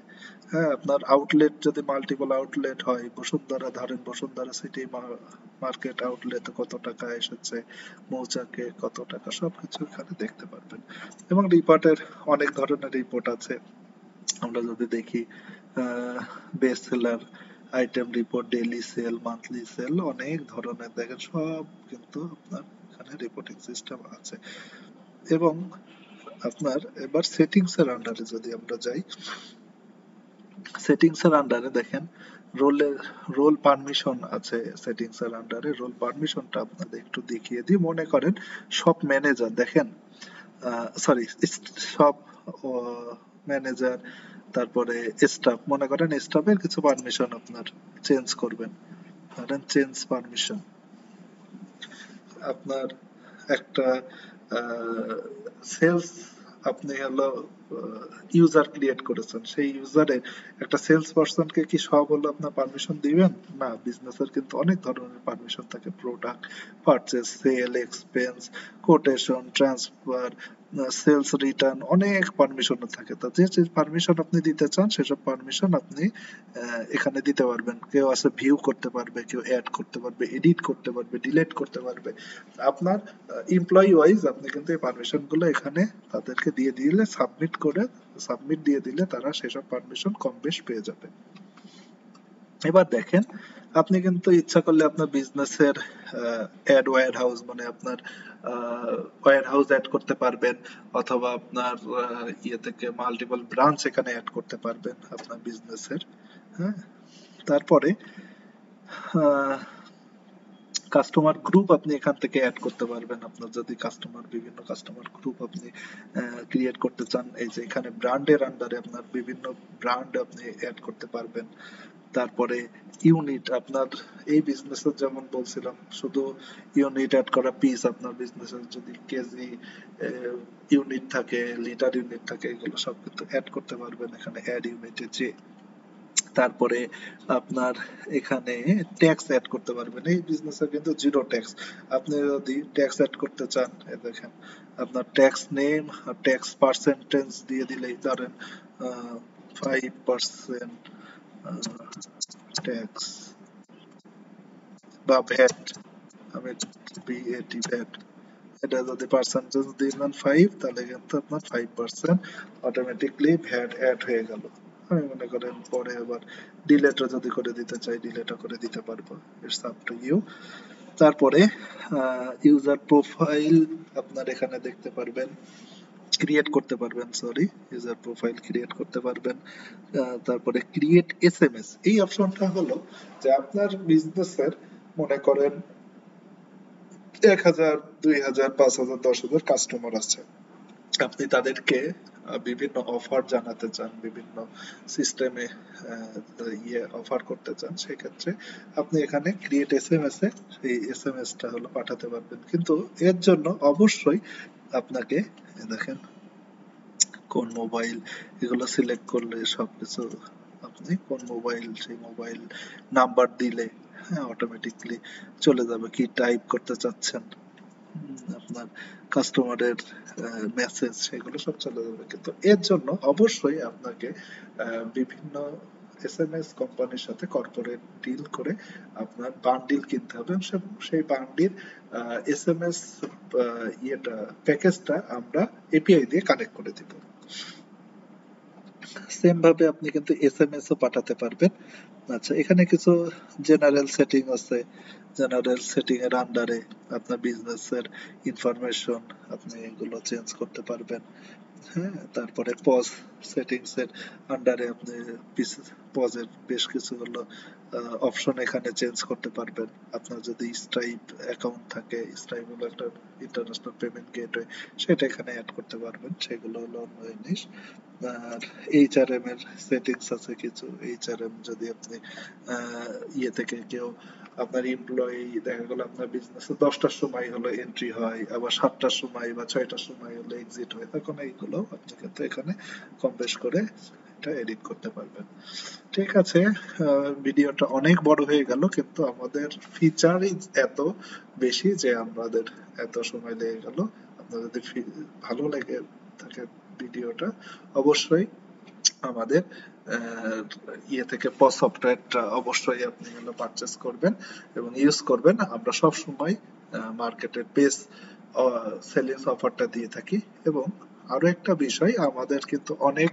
হ্যাঁ, আপনার আউটলেট যদি মাল্টিপল আউটলেট হয়, বসুন্ধরা ধরেন বসুন্ধরা সিটি মার্কেট আউটলেট কত টাকা এসেছে, মৌচাকে কত টাকা, সবকিছু এখানে দেখতে পারবেন। এবং রিপোর্টের অনেক ধরনের রিপোর্ট আছে। আমরা যদি দেখি best seller, item report, daily sale, monthly sale, অনেক ধরনের দেখেন সব কিন্তু আপনার এখানে রিপোর্টিং সিস্টেম আছে। এবং আপনার এবার সেটিংস এর আন্ডারে যদি আমরা যাই, সেটিংস এর আন্ডারে দেখেন রোল পারমিশন আছে। সেটিংস এর আন্ডারে রোল পারমিশনটা আপনাদের একটু দেখিয়ে দিই। মনে করেন সব ম্যানেজার দেখেন, সরি, সব ম্যানেজার, তারপরে স্টাফ, মনে করেন স্টাফের কিছু পারমিশন আপনার চেঞ্জ করবেন, ধরেন চেঞ্জ পারমিশন। আপনার একটা সেলস, আপনি হলো ইউজার ক্রিয়েট করেছেন, সেই ইউজারে একটা সেলস পারসনকে কি সব হলো আপনার পারমিশন দিবেন? না, বিজনেসের কিন্তু অনেক ধরনের পারমিশন থাকে। Product, purchase, sale, expense, quotation, transfer, sales return, অনেক পারমিশন থাকে। তো যে যে পারমিশন আপনি দিতে চান সেসব পারমিশন আপনি এখানে দিতে পারবেন। কেউ আছে ভিউ করতে পারবে, কেউ অ্যাড করতে পারবে, এডিট করতে পারবে, ডিলিট করতে পারবে। আপনার এমপ্লয়ি ওয়াইজ আপনি কিন্তু এই পারমিশন গুলো এখানে তাদেরকে দিয়ে দিলে, সাবমিট দিয়ে দিলে তারা সেসব পারমিশন কম বেশ পেয়ে যাবে। এবার দেখেন আপনি কিন্তু ইচ্ছা করলে আপনার বিজনেসের অ্যাড ওয়্যার হাউস মানে আপনার ওয়্যার হাউস অ্যাড করতে পারবেন, অথবা আপনার ইয়ে থেকে মাল্টিপল ব্রাঞ্চ এখানে অ্যাড করতে পারবেন আপনার বিজনেসের। হ্যাঁ, তারপরে কাস্টমার গ্রুপ আপনি এখান থেকে অ্যাড করতে পারবেন। আপনার যদি বিভিন্ন কাস্টমার গ্রুপ আপনি ক্রিয়েট করতে চান, এই যে এখানে ব্র্যান্ডের আন্ডারে আপনার বিভিন্ন ব্র্যান্ড আপনি অ্যাড করতে পারবেন। তারপরে ইউনিট, আপনার এই বিজনেসের যেমন বলছিলাম শুধু ইউনিট অ্যাড করা পিস, আপনার বিজনেসের যদি কেজি ইউনিট থাকে, লিটার ইউনিট থাকে, এগুলো সব কিন্তু অ্যাড করতে পারবেন এখানে অ্যাড ইউনিটে যে। তারপরে আপনার এখানে ট্যাক্স অ্যাড করতে পারবেন। এই বিজনেসে কিন্তু জিরো ট্যাক্স। আপনি যদি ট্যাক্স অ্যাড করতে চান, দেখেন আপনার ট্যাক্স নেম আর ট্যাক্স পার্সেন্টেজ দিয়ে দিলেই, ধরেন 5% ট্যাক্স বা ভ্যাট, আমি ভিএটি ভ্যাট, এটা যদি পার্সেন্টেজ দিয়ে দেন 5, তাহলে কিন্তু আপনার 5% অটোমেটিকলি ভ্যাট অ্যাড হয়ে গেল। আমি মনে করেন পরে আবার ডিলেটও যদি করে দিতে চাই ডিলেটও করে দিতে পারবো, ইটস আপ টু ইউ। তারপরে ইউজার প্রোফাইল আপনার এখানে দেখতে পারবেন। ক্রিয়েট করতে পারবেন, ইউজার প্রোফাইল ক্রিয়েট করতে পারবেন। তারপরে ক্রিয়েট এসএমএস, এই অপশনটা হলো যে আপনার বিজনেসের মনে করেন 1000, 2000, 5000, 10,000 কাস্টমার আছে, আপনি তাদেরকে বিভিন্ন অফার জানাতে চান, বিভিন্ন সিস্টেমে ইয়ে অফার করতে চান, সেক্ষেত্রে আপনি এখানে ক্রিয়েট এসএমএস এ সেই এসএমএস টা হলো পাঠাতে পারবেন। কিন্তু এর জন্য অবশ্যই আপনাকে দেখেন কোন মোবাইল, এগুলো সিলেক্ট করলে সবকিছু আপনি কোন মোবাইল, সেই মোবাইল নাম্বার দিলে হ্যাঁ অটোমেটিকলি চলে যাবে কি টাইপ করতে চাচ্ছেন, আপনার কাস্টমারের মেসেজ, সেগুলো সব চলে যাবে। কিন্তু এর জন্য অবশ্যই আপনাকে বিভিন্ন এসএমএস কোম্পানির সাথে কর্পোরেট ডিল করে আপনার বান্ডিল কিনতে হবে এবং সেই বান্ডিল এসএমএস ইয়েটা প্যাকেজটা আমরা এপিআই দিয়ে কানেক্ট করে দিব। সেম ভাবে আপনি কিন্তু এসএমএস ও পাঠাতে পারবেন। আচ্ছা, এখানে কিছু জেনারেল সেটিং আছে, জেনারেল সেটিং এর আন্ডারে আপনার বিজনেসের ইনফরমেশন আপনি এগুলো চেঞ্জ করতে পারবেন। হ্যাঁ, তারপরে পজ সেটিংস এর আন্ডারে আপনি পজের বেশ কিছু হলো অপশন এখানে চেঞ্জ করতে পারবেন। আপনার যদি স্ট্রাইপ অ্যাকাউন্ট থাকে, স্ট্রাইপ হলো একটা ইন্টারন্যাশনাল পেমেন্ট গেটওয়ে, সেটা এখানে অ্যাড করতে পারবেন, সেগুলো হলো অন্য জিনিস। আর এইচআরএম এর সেটিংস আছে কিছু, এইচআরএম যদি আপনি ইয়ে থেকে কেউ আপনার এমপ্লয়ি দেখা গেল আপনার বিজনেসে 10টার সময় হলো এন্ট্রি হয়, আবার 7টার সময় বা 6টার সময় হলো এক্সিট হয়, তখন এইগুলো আপনি কিন্তু এখানে কম বেশ করে এটা এডিট করতে পারবেন। ঠিক আছে, ভিডিওটা অনেক বড় হয়ে গেল, কিন্তু আমাদের ফিচারই এত বেশি যে আমাদের এত সময় লেগে গেল। আপনার যদি ভালো লেগে থাকে ভিডিওটা, অবশ্যই আমাদের ইয়ে থেকে পজ সফটওয়্যারটা অবশ্যই আপনি হলো পারচেস করবেন এবং ইউজ করবেন। আমরা সব সময় মার্কেটের বেস্ট সেলিংস অফারটা দিয়ে থাকি। এবং আরো একটা বিষয়, আমাদের কিন্তু অনেক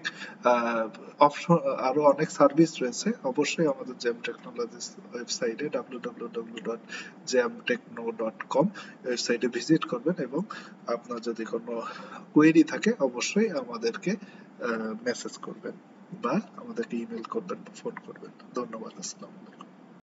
অপশন, আরো অনেক সার্ভিস রয়েছে। অবশ্যই আমাদের জ্যাম টেকনোলজিস ওয়েবসাইটে www.jamtechno.com ওয়েবসাইটে ভিজিট করবেন এবং আপনার যদি কোনো কোয়েরি থাকে অবশ্যই আমাদেরকে মেসেজ করবেন বা আমাদেরকে ইমেল করবেন বা ফোন করবেন। ধন্যবাদ, আসসালামু আলাইকুম।